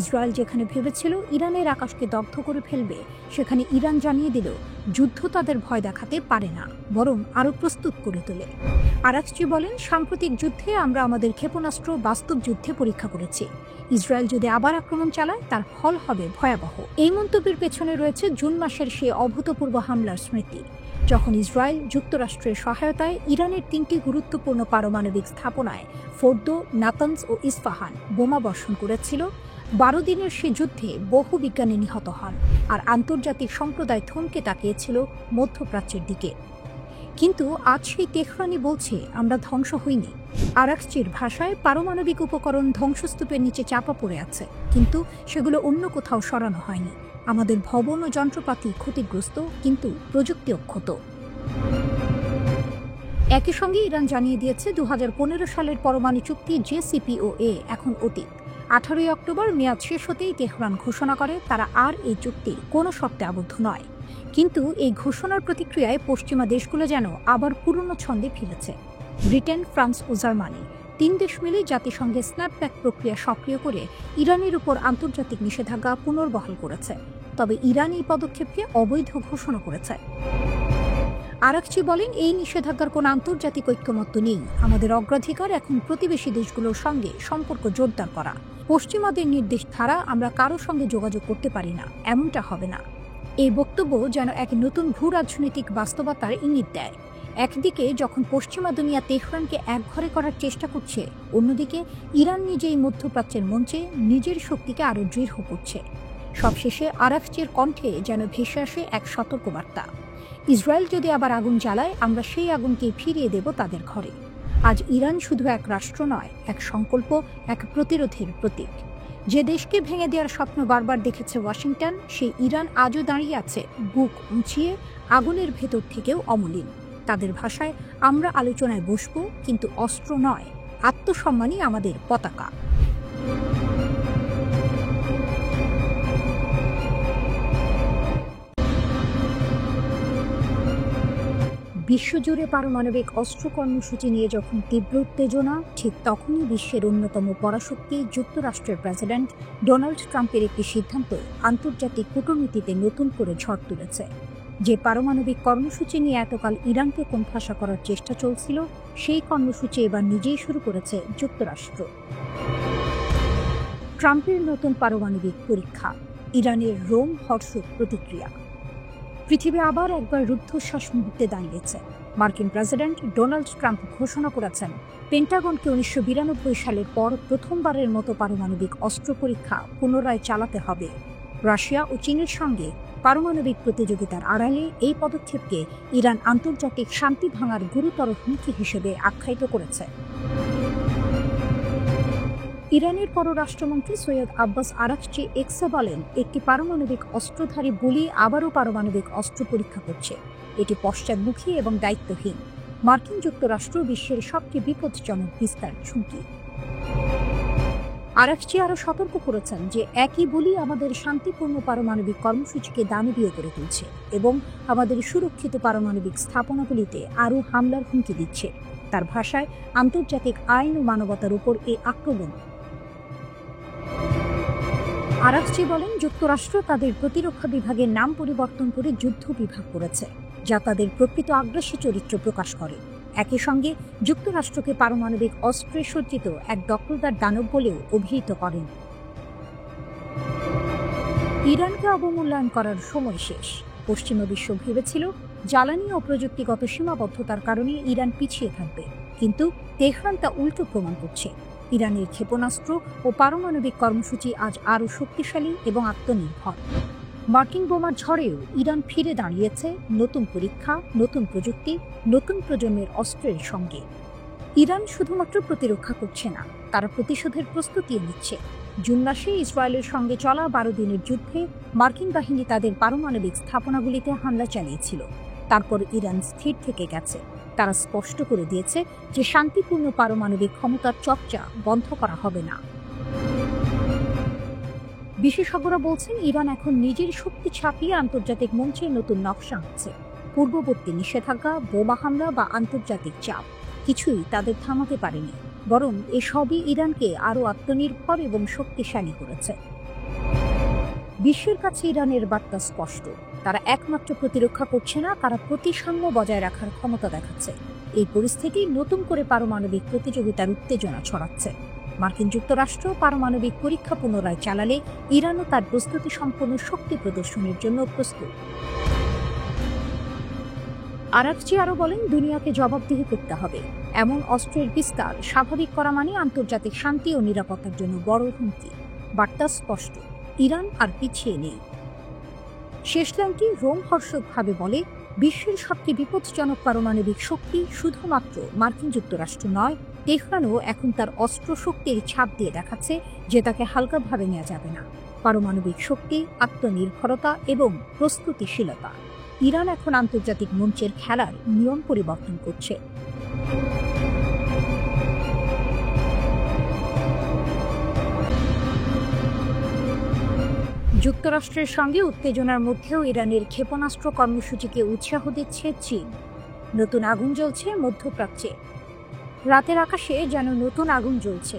ইসরায়েল যেখানে ভেবেছিল ইরানের আকাশকে দগ্ধ করে ফেলবে, সেখানে ইরান জানিয়ে দিল, যুদ্ধ তাদের ভয় দেখাতে পারে না, বরং আরও প্রস্তুত করে তোলে। আরাকচি বলেন, সাম্প্রতিক যুদ্ধে আমরা আমাদের ক্ষেপণাস্ত্র বাস্তব যুদ্ধে পরীক্ষা করেছি। ইসরায়েল যদি আবার আক্রমণ চালায়, তার ফল হবে ভয়াবহ। এই মন্তব্যের পেছনে রয়েছে জুন মাসের সে অভূতপূর্ব হামলার স্মৃতি। যখন ইসরায়েল যুক্তরাষ্ট্রের সহায়তায় ইরানের 3টি গুরুত্বপূর্ণ পারমাণবিক স্থাপনায় ফোর্দো, নাতানজ ও ইস্পাহান বোমা বর্ষণ করেছিল, 12 দিনের সে যুদ্ধে বহু বিজ্ঞানী নিহত হন আর আন্তর্জাতিক সম্প্রদায় থমকে তাকিয়েছিল মধ্যপ্রাচ্যের দিকে। কিন্তু আজ সেই তেহরানই বলছে আমরা ধ্বংস হইনি। আরাকচির ভাষায় পারমাণবিক উপকরণ ধ্বংসস্তূপের নিচে চাপা পড়ে আছে, কিন্তু সেগুলো অন্য কোথাও সরানো হয়নি। আমাদের ভবন ও যন্ত্রপাতি ক্ষতিগ্রস্ত, কিন্তু প্রযুক্তি অক্ষত। একই সঙ্গে ইরান জানিয়ে দিয়েছে 2015 সালের পরমাণু চুক্তি JCPOA এখন অতীত। 18 অক্টোবর মেয়াদ শেষ হতেই তেহরান ঘোষণা করে তারা আর এই চুক্তির কোনো শর্তে আবদ্ধ নয়। কিন্তু এই ঘোষণার প্রতিক্রিয়ায় পশ্চিমা দেশগুলো যেন আবার পুরনো ছন্দে ফিরেছে। ব্রিটেন, ফ্রান্স ও জার্মানি 3 দেশ মিলে জাতিসংঘের স্ন্যাপব্যাক প্রক্রিয়া সক্রিয় করে ইরানের উপর আন্তর্জাতিক নিষেধাজ্ঞা পুনর্বহাল করেছে। তবে ইরান এই পদক্ষেপকে অবৈধ ঘোষণা করেছে। আরাকচি বলেন, এই নিষেধাজ্ঞার কোনো আন্তর্জাতিক ঐক্যমত্য নেই। আমাদের অগ্রাধিকার এখন প্রতিবেশী দেশগুলোর সঙ্গে সম্পর্ক জোরদার করা। পশ্চিমাদের নির্দেশ ছাড়া আমরা কারো সঙ্গে যোগাযোগ করতে পারি না, এমনটা হবে না। এই বক্তব্য যেন এক নতুন ভূ রাজনৈতিক বাস্তবতার ইঙ্গিত দেয়। একদিকে যখন পশ্চিমা দুনিয়া তেহরানকে একঘরে করার চেষ্টা করছে, অন্যদিকে ইরান নিজেই মধ্যপ্রাচ্যের মঞ্চে নিজের শক্তিকে আরও দৃঢ় করছে। সবশেষে আরাকচির কণ্ঠে যেন ভেসে আসে এক সতর্কবার্তা। ইসরায়েল যদি আবার আগুন জ্বালায়, আমরা সেই আগুনকে ফিরিয়ে দেব তাদের ঘরে। আজ ইরান শুধু এক রাষ্ট্র নয়, এক সংকল্প, এক প্রতিরোধের প্রতীক। যে দেশকে ভেঙে দেওয়ার স্বপ্ন বারবার দেখেছে ওয়াশিংটন, সেই ইরান আজও দাঁড়িয়ে আছে বুক উঁচিয়ে, আগুনের ভেতর থেকেও অমলিন। তাদের ভাষায়, আমরা আলোচনায় বসব, কিন্তু অস্ত্র নয়, আত্মসম্মানই আমাদের পতাকা। বিশ্বজুড়ে পারমাণবিক অস্ত্র কর্মসূচি নিয়ে যখন তীব্র উত্তেজনা, ঠিক তখনই বিশ্বের অন্যতম পরাশক্তি যুক্তরাষ্ট্রের প্রেসিডেন্ট ডোনাল্ড ট্রাম্পের একটি সিদ্ধান্ত আন্তর্জাতিক কূটনীতিতে নতুন করে ঝড় তুলেছে। যে পারমাণবিক কর্মসূচি নিয়ে এতকাল ইরানকে কোণঠাসা করার চেষ্টা চলছিল, সেই কর্মসূচি এবার নিজেই শুরু করেছে যুক্তরাষ্ট্র। ট্রাম্পের নতুন পারমাণবিক পরীক্ষা, ইরানের রোম হর্ষক প্রতিক্রিয়া। পৃথিবী আবার একবার রুদ্ধশ্বাস মুহূর্তে দাঁড়িয়েছে। মার্কিন প্রেসিডেন্ট ডোনাল্ড ট্রাম্প ঘোষণা করেছেন, পেন্টাগনকে 1992 সালের পর প্রথমবারের মতো পারমাণবিক অস্ত্র পরীক্ষা পুনরায় চালাতে হবে। রাশিয়া ও চীনের সঙ্গে পারমাণবিক প্রতিযোগিতার আড়ালে এই পদক্ষেপকে ইরান আন্তর্জাতিক শান্তি ভাঙার গুরুতর হুমকি হিসেবে আখ্যায়িত করেছে। ইরানের পররাষ্ট্রমন্ত্রী সৈয়দ আব্বাস আরাকচি এক্সে বলেন, একটি পারমাণবিক অস্ত্রধারী বুলি আবারও পারমাণবিক অস্ত্র পরীক্ষা করছে। এটি পশ্চাদমুখী এবং দায়িত্বহীন। মার্কিন যুক্তরাষ্ট্র বিশ্বের সবচেয়ে বিপজ্জনক বিস্তার ঝুঁকি। আরাকচি আরও সতর্ক করেছেন যে একই বুলি আমাদের শান্তিপূর্ণ পারমাণবিক কর্মসূচিকে দানবীয় করে তুলছে এবং আমাদের সুরক্ষিত পারমাণবিক স্থাপনাগুলিতে আরও হামলার হুমকি দিচ্ছে। তার ভাষায়, আন্তর্জাতিক আইন ও মানবতার উপর এই আক্রমণ। আরাকচি বলেন, যুক্তরাষ্ট্র তাদের প্রতিরক্ষা বিভাগের নাম পরিবর্তন করে যুদ্ধ বিভাগ করেছে, যা তাদের প্রকৃত আগ্রাসী চরিত্র প্রকাশ করে। একই সঙ্গে যুক্তরাষ্ট্রকে পারমাণবিক অস্ত্রে সজ্জিত এক দখলদার দানব বলেও অভিহিত করেন। ইরানকে অবমূল্যায়ন করার সময় শেষ। পশ্চিমা বিশ্ব ভেবেছিল জ্বালানি ও প্রযুক্তিগত সীমাবদ্ধতার কারণে ইরান পিছিয়ে থাকবে, কিন্তু তেহরান তা উল্টো প্রমাণ করছে। ইরানের ক্ষেপণাস্ত্র ও পারমাণবিক কর্মসূচি আজ আরও শক্তিশালী এবং আত্মনির্ভর। মার্কিন বোমার ঝড়েও ইরান ফিরে দাঁড়িয়েছে নতুন পরীক্ষা, নতুন প্রযুক্তি, নতুন প্রজন্মের অস্ত্রের সঙ্গে। ইরান শুধুমাত্র প্রতিরক্ষা করছে না, তারা প্রতিশোধের প্রস্তুতি নিচ্ছে। জুন মাসে ইসরায়েলের সঙ্গে চলা 12 দিনের যুদ্ধে মার্কিন বাহিনী তাদের পারমাণবিক স্থাপনাগুলিতে হামলা চালিয়েছিল। তারপর ইরান স্থির থেকে গেছে। তারা স্পষ্ট করে দিয়েছে যে শান্তিপূর্ণ পারমাণবিক ক্ষমতার চর্চা বন্ধ করা হবে না। বিশেষজ্ঞরা বলছেন, ইরান এখন নিজের শক্তি ছাপিয়ে আন্তর্জাতিক মঞ্চে নতুন নকশা আনছে। পূর্ববর্তী নিষেধাজ্ঞা, বোমা হামলা বা আন্তর্জাতিক চাপ কিছুই তাদের থামাতে পারেনি, বরং এসবই ইরানকে আরও আত্মনির্ভর এবং শক্তিশালী করেছে। বিশ্বের কাছে ইরানের বার্তা স্পষ্ট, তারা একমাত্র প্রতিরক্ষা করছে না, তারা প্রতিসাম্য বজায় রাখার ক্ষমতা দেখাচ্ছে। এই পরিস্থিতি নতুন করে পারমাণবিক প্রতিযোগিতার উত্তেজনা ছড়াচ্ছে। মার্কিন যুক্তরাষ্ট্র পারমাণবিক পরীক্ষা পুনরায় চালালে ইরানও তার প্রস্তুতি সম্পন্ন শক্তি প্রদর্শনের জন্য প্রস্তুত। আরাকচি আরও বলেন, দুনিয়াকে জবাবদিহি করতে হবে। এমন অস্ত্রের বিস্তার স্বাভাবিক করা মানে আন্তর্জাতিক শান্তি ও নিরাপত্তার জন্য বড় হুমকি। বার্তা স্পষ্ট, ইরান আর পিছিয়ে নেই। শেষ লাইনটি রোমহর্ষকভাবে বলে, বিশ্বের সবচেয়ে বিপজ্জনক পারমাণবিক শক্তি শুধুমাত্র মার্কিন যুক্তরাষ্ট্র নয়, তেহরানও এখন তার অস্ত্র শক্তির ছাপ দিয়ে দেখাচ্ছে যে তাকে হালকাভাবে নেওয়া যাবে না। পারমাণবিক শক্তি, আত্মনির্ভরতা এবং প্রস্তুতিশীলতা। ইরান এখন আন্তর্জাতিক মঞ্চের খেলার নিয়ম পরিবর্তন করছে। যুক্তরাষ্ট্রের সঙ্গে উত্তেজনার মধ্যেও ইরানের ক্ষেপণাস্ত্র কর্মসূচিকে উৎসাহ দিচ্ছে চীন। নতুন আগুন জ্বলছে মধ্যপ্রাচ্যে। রাতের আকাশে যেন নতুন আগুন জ্বলছে।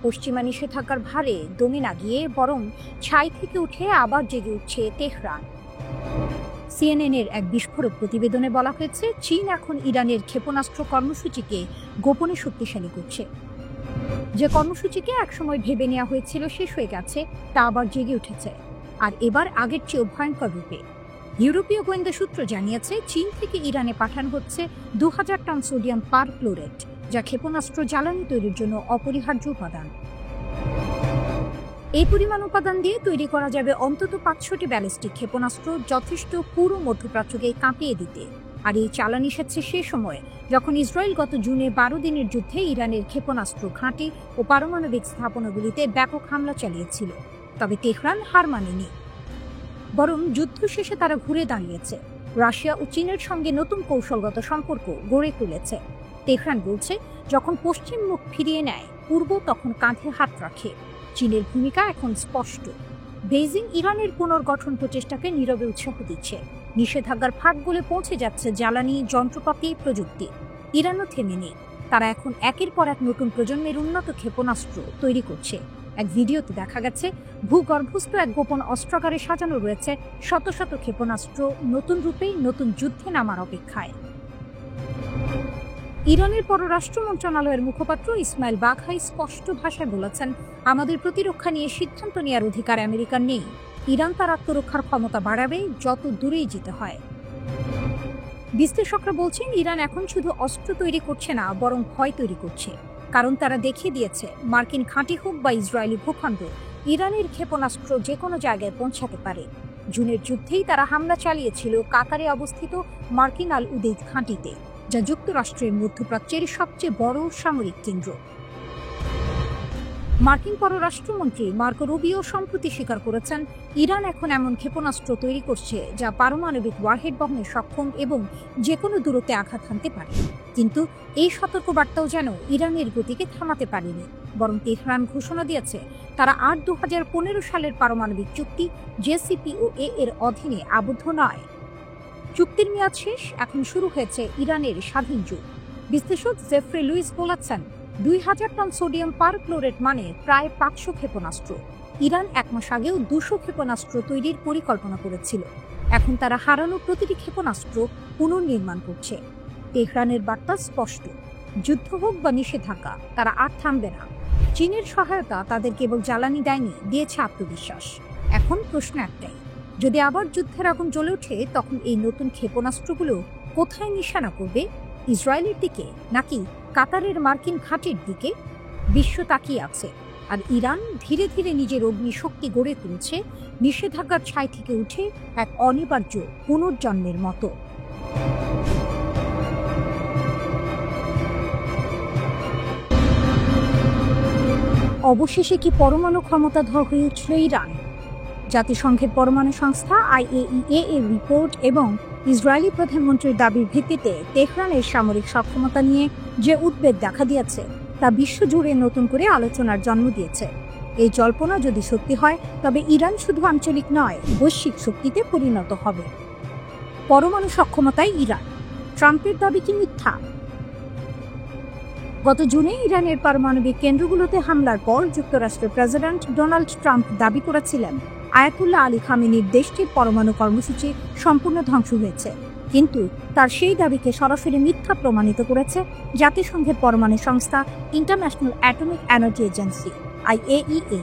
পশ্চিমা নিষেধাজ্ঞার ভারে দমে না গিয়ে বরং ছাই থেকে উঠে আবার জেগে উঠছে তেহরান। সিএনএনের এক বিস্ফোরক প্রতিবেদনে বলা হয়েছে, চীন এখন ইরানের ক্ষেপণাস্ত্র কর্মসূচিকে গোপনে শক্তিশালী করছে। যে কর্মসূচিকে একসময় ভেবে নেওয়া হয়েছিল শেষ হয়ে গেছে, তা আবার জেগে উঠেছে, আর এবার আগের চেয়েও ভয়ঙ্কর রূপে। ইউরোপীয় গোয়েন্দা সূত্র জানিয়েছে, চীন থেকে ইরানে পাঠানো হচ্ছে 2000 টন সোডিয়াম পারক্লোরেট, যা ক্ষেপণাস্ত্র জ্বালানি তৈরির জন্য অপরিহার্য উপাদান। এই পরিমাণ উপাদান দিয়ে তৈরি করা যাবে অন্তত 500টি ব্যালিস্টিক ক্ষেপণাস্ত্র, যথেষ্ট পুরো মধ্যপ্রাচ্যকে কাঁপিয়ে দিতে। আর এই চালান এসেছে সে সময়ে যখন ইসরায়েল গত জুনে 12 দিনের যুদ্ধে ইরানের ক্ষেপণাস্ত্র ঘাঁটি ও পারমাণবিক স্থাপনাগুলিতে ব্যাপক হামলা চালিয়েছিল। তবে তেহরান হার মানেনি, বরং যুদ্ধ শেষে তারা ঘুরে দাঁড়িয়েছে। রাশিয়া ও চীনের সঙ্গে নতুন কৌশলগত সম্পর্ক গড়ে তুলেছে। তেহরান বলছে, যখন পশ্চিম মুখ ফিরিয়ে নেয়, পূর্ব তখন কাঁধে হাত রাখে। চীনের ভূমিকা এখন স্পষ্ট। বেইজিং ইরানের পুনর্গঠন প্রচেষ্টাকে নীরবে উৎসাহ দিচ্ছে। নিষেধাজ্ঞার ফাঁক গলে পৌঁছে যাচ্ছে জ্বালানি, যন্ত্রপাতি, প্রযুক্তি। ইরানও থেমে নেই। তারা এখন একের পর এক নতুন প্রজন্মের উন্নত ক্ষেপণাস্ত্র তৈরি করছে। এক ভিডিওতে দেখা গেছে, ভূগর্ভস্থ এক গোপন অস্ত্রাগারে সাজানো রয়েছে শত শত ক্ষেপণাস্ত্র, নতুন রূপেই নতুন যুদ্ধে নামার অপেক্ষায়। ইরানের পররাষ্ট্র মন্ত্রণালয়ের মুখপাত্র ইসমাইল বাঘাই স্পষ্ট ভাষায় বলেছেন, আমাদের প্রতিরক্ষা নিয়ে সিদ্ধান্ত নেওয়ার অধিকার আমেরিকার নেই। ইরান তার আত্মরক্ষার ক্ষমতা বাড়াবে যত দূরেই যেতে হয়। বিশ্লেষকরা বলছেন, ইরান এখন শুধু অস্ত্র তৈরি করছে না, বরং ভয় তৈরি করছে। কারণ তারা দেখিয়ে দিয়েছে, মার্কিন ঘাঁটি হোক বা ইসরায়েলি ভূখণ্ড, ইরানের ক্ষেপণাস্ত্র যে কোনো জায়গায় পৌঁছাতে পারে। জুনের যুদ্ধেই তারা হামলা চালিয়েছিল কাতারে অবস্থিত মার্কিন আল উদেইদ ঘাঁটিতে, যা যুক্তরাষ্ট্রের মধ্যপ্রাচ্যের সবচেয়ে বড় সামরিক কেন্দ্র। মার্কিন পররাষ্ট্রমন্ত্রী মার্কো রুবিও সম্প্রতি স্বীকার করেছেন, ইরান এখন এমন ক্ষেপণাস্ত্র তৈরি করছে যা পারমাণবিক ওয়ারহেড বহনে সক্ষম এবং যে কোনো দূরত্বে আঘাত হানতে পারে। কিন্তু এই সতর্কবার্তাও যেন ইরানের গতিকে থামাতে পারেনি, বরং তেহরান ঘোষণা দিয়েছে তারা আর 2015 সালের পারমাণবিক চুক্তি JCPOA এর অধীনে আবদ্ধ নয়। চুক্তির মেয়াদ শেষ, এখন শুরু হয়েছে ইরানের স্বাধীন যুগ। বিশ্লেষক জেফ্রি লুইস বলেছেন, 2000 টন সোডিয়াম পারক্লোরেট মানে প্রায় 500 ক্ষেপণাস্ত্র। ইরান 1 মাস আগেও 200 ক্ষেপণাস্ত্র তৈরির পরিকল্পনা করেছিল। এখন তারা হারানো প্রতিটি ক্ষেপণাস্ত্র পুনর্নির্মাণ করছে। তেহরানের বার্তা স্পষ্ট, যুদ্ধ হোক বা নিষেধাজ্ঞা, তারা আর থামবে না। চীনের সহায়তা তাদের কেবল জ্বালানি দেয়নি, দিয়েছে আত্মবিশ্বাস। এখন প্রশ্ন একটাই, যদি আবার যুদ্ধের আগুন জ্বলে ওঠে, তখন এই নতুন ক্ষেপণাস্ত্রগুলো কোথায় নিশানা করবে? ইসরায়েলের দিকে নাকি কাতারের মার্কিন ঘাঁটির দিকে? বিশ্ব তাকিয়ে আছে, আর ইরান ধীরে ধীরে নিজের অগ্নিশক্তি গড়ে তুলছে, নিষেধাজ্ঞার ছাই থেকে উঠে এক অনিবার্য পুনর্জন্মের মতো। অবশেষে কি পরমাণু ক্ষমতাধর হয়ে উঠল ইরান? জাতিসংঘের পরমাণু সংস্থা IAEA এর রিপোর্ট এবং ইসরায়েলি প্রধানমন্ত্রীর দাবির ভিত্তিতে তেহরানের সামরিক সক্ষমতা নিয়ে যে উদ্বেগ দেখা দিয়েছে, তা বিশ্বজুড়ে নতুন করে আলোচনার জন্ম দিয়েছে। এই জল্পনা যদি সত্যি হয়, তবে ইরান শুধু আঞ্চলিক নয়, বৈশ্বিক শক্তিতে পরিণত হবে। পরমাণু সক্ষমতায় ইরান, ট্রাম্পের দাবি কি মিথ্যা? গত জুনে ইরানের পারমাণবিক কেন্দ্রগুলোতে হামলার পর যুক্তরাষ্ট্রের প্রেসিডেন্ট ডোনাল্ড ট্রাম্প দাবি করেছিলেন, আয়াতুল্লাহ আলী খামেনির দেশটির পরমাণু কর্মসূচি সম্পূর্ণ ধ্বংস হয়েছে। কিন্তু তার সেই দাবিকে সরাসরি মিথ্যা প্রমাণিত করেছে জাতিসংঘের পরমাণু সংস্থা international atomic energy agency IAEA।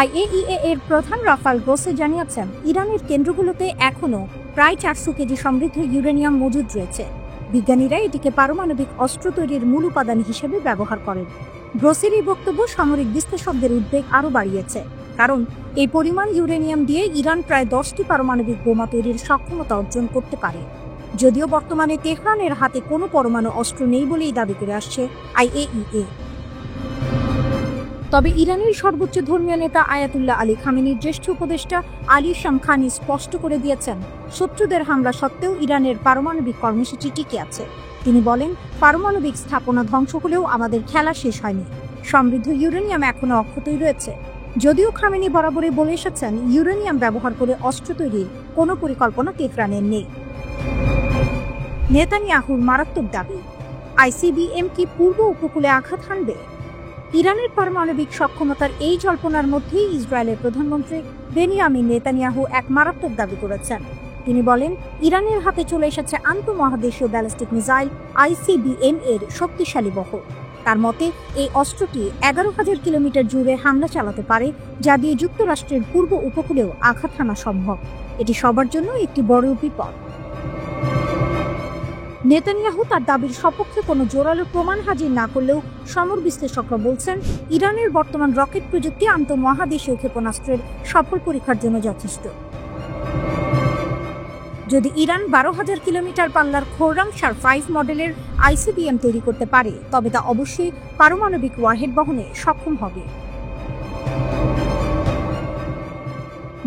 IAEA এর প্রধান রাফাল গ্রোসি জানিয়েছেন, ইরানের কেন্দ্রগুলোতে এখনও প্রায় 400 কেজি সমৃদ্ধ ইউরেনিয়াম মজুদ রয়েছে। বিজ্ঞানীরা এটিকে পারমাণবিক অস্ত্র তৈরির মূল উপাদান হিসেবে ব্যবহার করেন। গ্রোসের এই বক্তব্য সামরিক বিশ্লেষকদের উদ্বেগ আরও বাড়িয়েছে, কারণ এই পরিমাণ ইউরেনিয়াম দিয়ে ইরান প্রায় 10টি পারমাণবিক বোমা তৈরির সক্ষমতা অর্জন করতে পারে। যদিও বর্তমানে তেহরানের হাতে কোনো পরমাণু অস্ত্র নেই বলেই দাবি করে আসছে IAEA। তবে ইরানের সর্বোচ্চ ধর্মীয় নেতা আয়াতুল্লাহ আলী খামেনির জ্যেষ্ঠ উপদেষ্টা আলী শামখানি স্পষ্ট করে দিয়েছেন, শত্রুদের হামলা সত্ত্বেও ইরানের পারমাণবিক কর্মসূচি টিকে আছে। তিনি বলেন, পারমাণবিক স্থাপনা ধ্বংস হলেও আমাদের খেলা শেষ হয়নি। সমৃদ্ধ ইউরেনিয়াম এখনো অক্ষতই রয়েছে। যদিও খামেনি বরাবরই বলে এসেছেন, ইউরেনিয়াম ব্যবহার করে অস্ত্র তৈরির কোনো পরিকল্পনা তেহরানের নেই। নেতানিয়াহুর মারাত্মক দাবি, ICBM কি পূর্ব উপকূলে আঘাত হানবে? ইরানের পারমাণবিক সক্ষমতার এই জল্পনার মধ্যেই ইসরায়েলের প্রধানমন্ত্রী বেনিয়ামিন নেতানিয়াহু এক মারাত্মক দাবি করেছেন। তিনি বলেন, ইরানের হাতে চলে এসেছে আন্তঃমহাদেশীয় ব্যালিস্টিক মিসাইল ICBM এর শক্তিশালী বহর। তার মতে, এই অস্ত্রটি 11,000 কিলোমিটার জুড়ে হামলা চালাতে পারে, যা দিয়ে যুক্তরাষ্ট্রের পূর্ব উপকূলেও আঘাত হানা সম্ভব। এটি সবার জন্য একটি বড় বিপদ। নেতানিয়াহু তার দাবির সপক্ষে কোনো জোরালো প্রমাণ হাজির না করলেও সমর বিশ্লেষকরা বলছেন, ইরানের বর্তমান রকেট প্রযুক্তি আন্তঃমহাদেশীয় ক্ষেপণাস্ত্রের সফল পরীক্ষার জন্য যথেষ্ট। যদি ইরান 12,000 কিলোমিটার পাল্লার খোররামশার 5 মডেলের ICBM তৈরি করতে পারে, তবে তা অবশ্যই পারমাণবিক ওয়ারহেড বহনে সক্ষম হবে।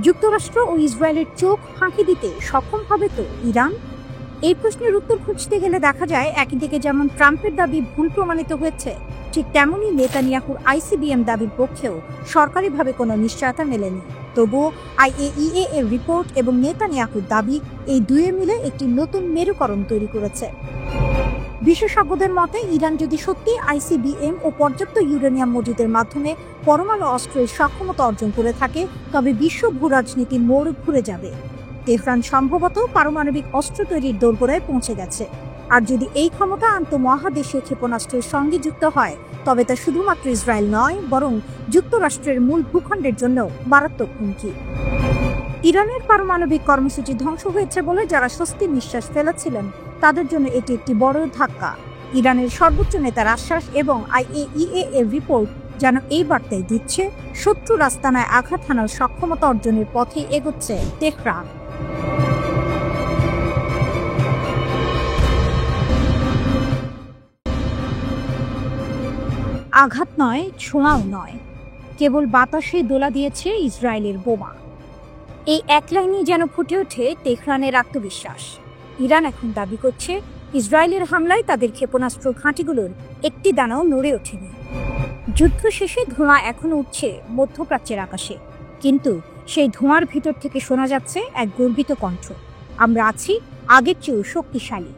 যুক্তরাষ্ট্র ও ইসরায়েলের চোখ ফাঁকি দিতে সক্ষম হবে তো ইরান? এই প্রশ্নের উত্তর খুঁজতে গেলে দেখা যায়, একদিকে যেমন ট্রাম্পের দাবি ভুল প্রমাণিত হয়েছে, ঠিক তেমনই নেতানিয়াহুর ICBM দাবির পক্ষেও সরকারিভাবে কোনো নিশ্চয়তা মেলেনি। তবুও IAEA এর রিপোর্ট এবং নেতানিয়াহুর দাবি, এই দুয়ে মিলে একটি নতুন মেরুকরণ তৈরি করেছে। বিশেষজ্ঞদের মতে, ইরান যদি সত্যি ICBM ও পর্যাপ্ত ইউরেনিয়াম মজুদের মাধ্যমে পরমাণু অস্ত্রের সক্ষমতা অর্জন করে থাকে, তবে বিশ্ব ভূরাজনীতির মোড় ঘুরে যাবে। তেহরান সম্ভবত পারমাণবিক অস্ত্র তৈরির দোরগোড়ায় পৌঁছে গেছে। আর যদি এই ক্ষমতা আন্তঃমহাদেশীয় ক্ষেপণাস্ত্রের সঙ্গে যুক্ত হয়, তবে তা শুধুমাত্র ইসরায়েল নয়, বরং যুক্তরাষ্ট্রের মূল ভূখণ্ডের জন্য মারাত্মক হুমকি। ইরানের পারমাণবিক কর্মসূচি ধ্বংস হয়েছে বলে যারা স্বস্তির নিঃশ্বাস ফেলেছিলেন, তাদের জন্য এটি একটি বড় ধাক্কা। ইরানের সর্বোচ্চ নেতার আশ্বাস এবং IAEA এর রিপোর্ট যেন এই বার্তাই দিচ্ছে, শত্রুর আস্তানায় আঘাত হানার সক্ষমতা অর্জনের পথে এগোচ্ছে তেহরান। আঘাত নয়, ছোঁয়াও নয়, কেবল বাতাসে দোলা দিয়েছে ইসরায়েলের বোমা। এই এক লাইনেই যেন ফুটে ওঠে তেহরানের আত্মবিশ্বাস। ইরান এখন দাবি করছে, ইসরায়েলের হামলায় তাদের ক্ষেপণাস্ত্র ঘাঁটিগুলোর একটি দানাও নড়ে ওঠেনি। যুদ্ধ শেষে ধোঁয়া এখনো উঠছে মধ্যপ্রাচ্যের আকাশে, কিন্তু সেই ধোঁয়ার ভিতর থেকে শোনা যাচ্ছে এক গর্বিত কণ্ঠ, আমরা আছি আগের চেয়েও শক্তিশালী।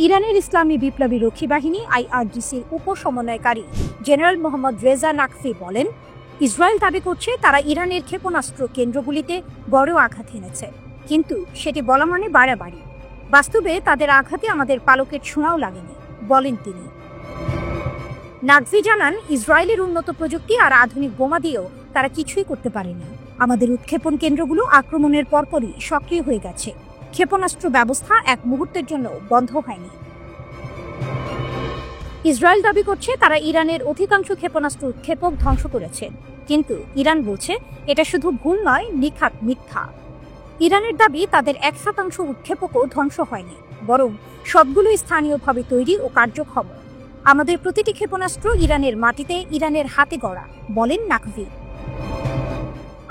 ইরানের ইসলামী বিপ্লবী রক্ষী বাহিনী IRGCর উপসমন্বয়কারী জেনারেল মোহাম্মদ রেজা নাকভি বলেন, ইসরায়েল দাবি করছে তারা ইরানের ক্ষেপণাস্ত্র কেন্দ্রগুলিতে বড় আঘাত এনেছে, কিন্তু সেটি বলা মানে বাড়াবাড়ি। বাস্তবে তাদের আঘাতে আমাদের পালকের ছোঁয়াও লাগেনি, বলেন তিনি। নাকভি জানান, ইসরায়েলের উন্নত প্রযুক্তি আর আধুনিক বোমা দিয়েও তারা কিছুই করতে পারেনি। আমাদের উৎক্ষেপণ কেন্দ্রগুলো আক্রমণের পরপরই সক্রিয় হয়ে গেছে। ক্ষেপণাস্ত্র ব্যবস্থা এক মুহূর্তের জন্য বন্ধ হয়নি। ইসরায়েল দাবি করছে তারা ইরানের অধিকাংশ ক্ষেপণাস্ত্র উৎক্ষেপক ধ্বংস করেছে, কিন্তু ইরান বলছে এটা শুধু ভুল নয়, নিখাত মিথ্যা। ইরানের দাবি তাদের 1% উৎক্ষেপকও ধ্বংস হয়নি, বরং সবগুলোই স্থানীয়ভাবে তৈরি ও কার্যক্ষম। আমাদের প্রতিটি ক্ষেপণাস্ত্র ইরানের মাটিতে, ইরানের হাতে গড়া, বলেন নাকভি।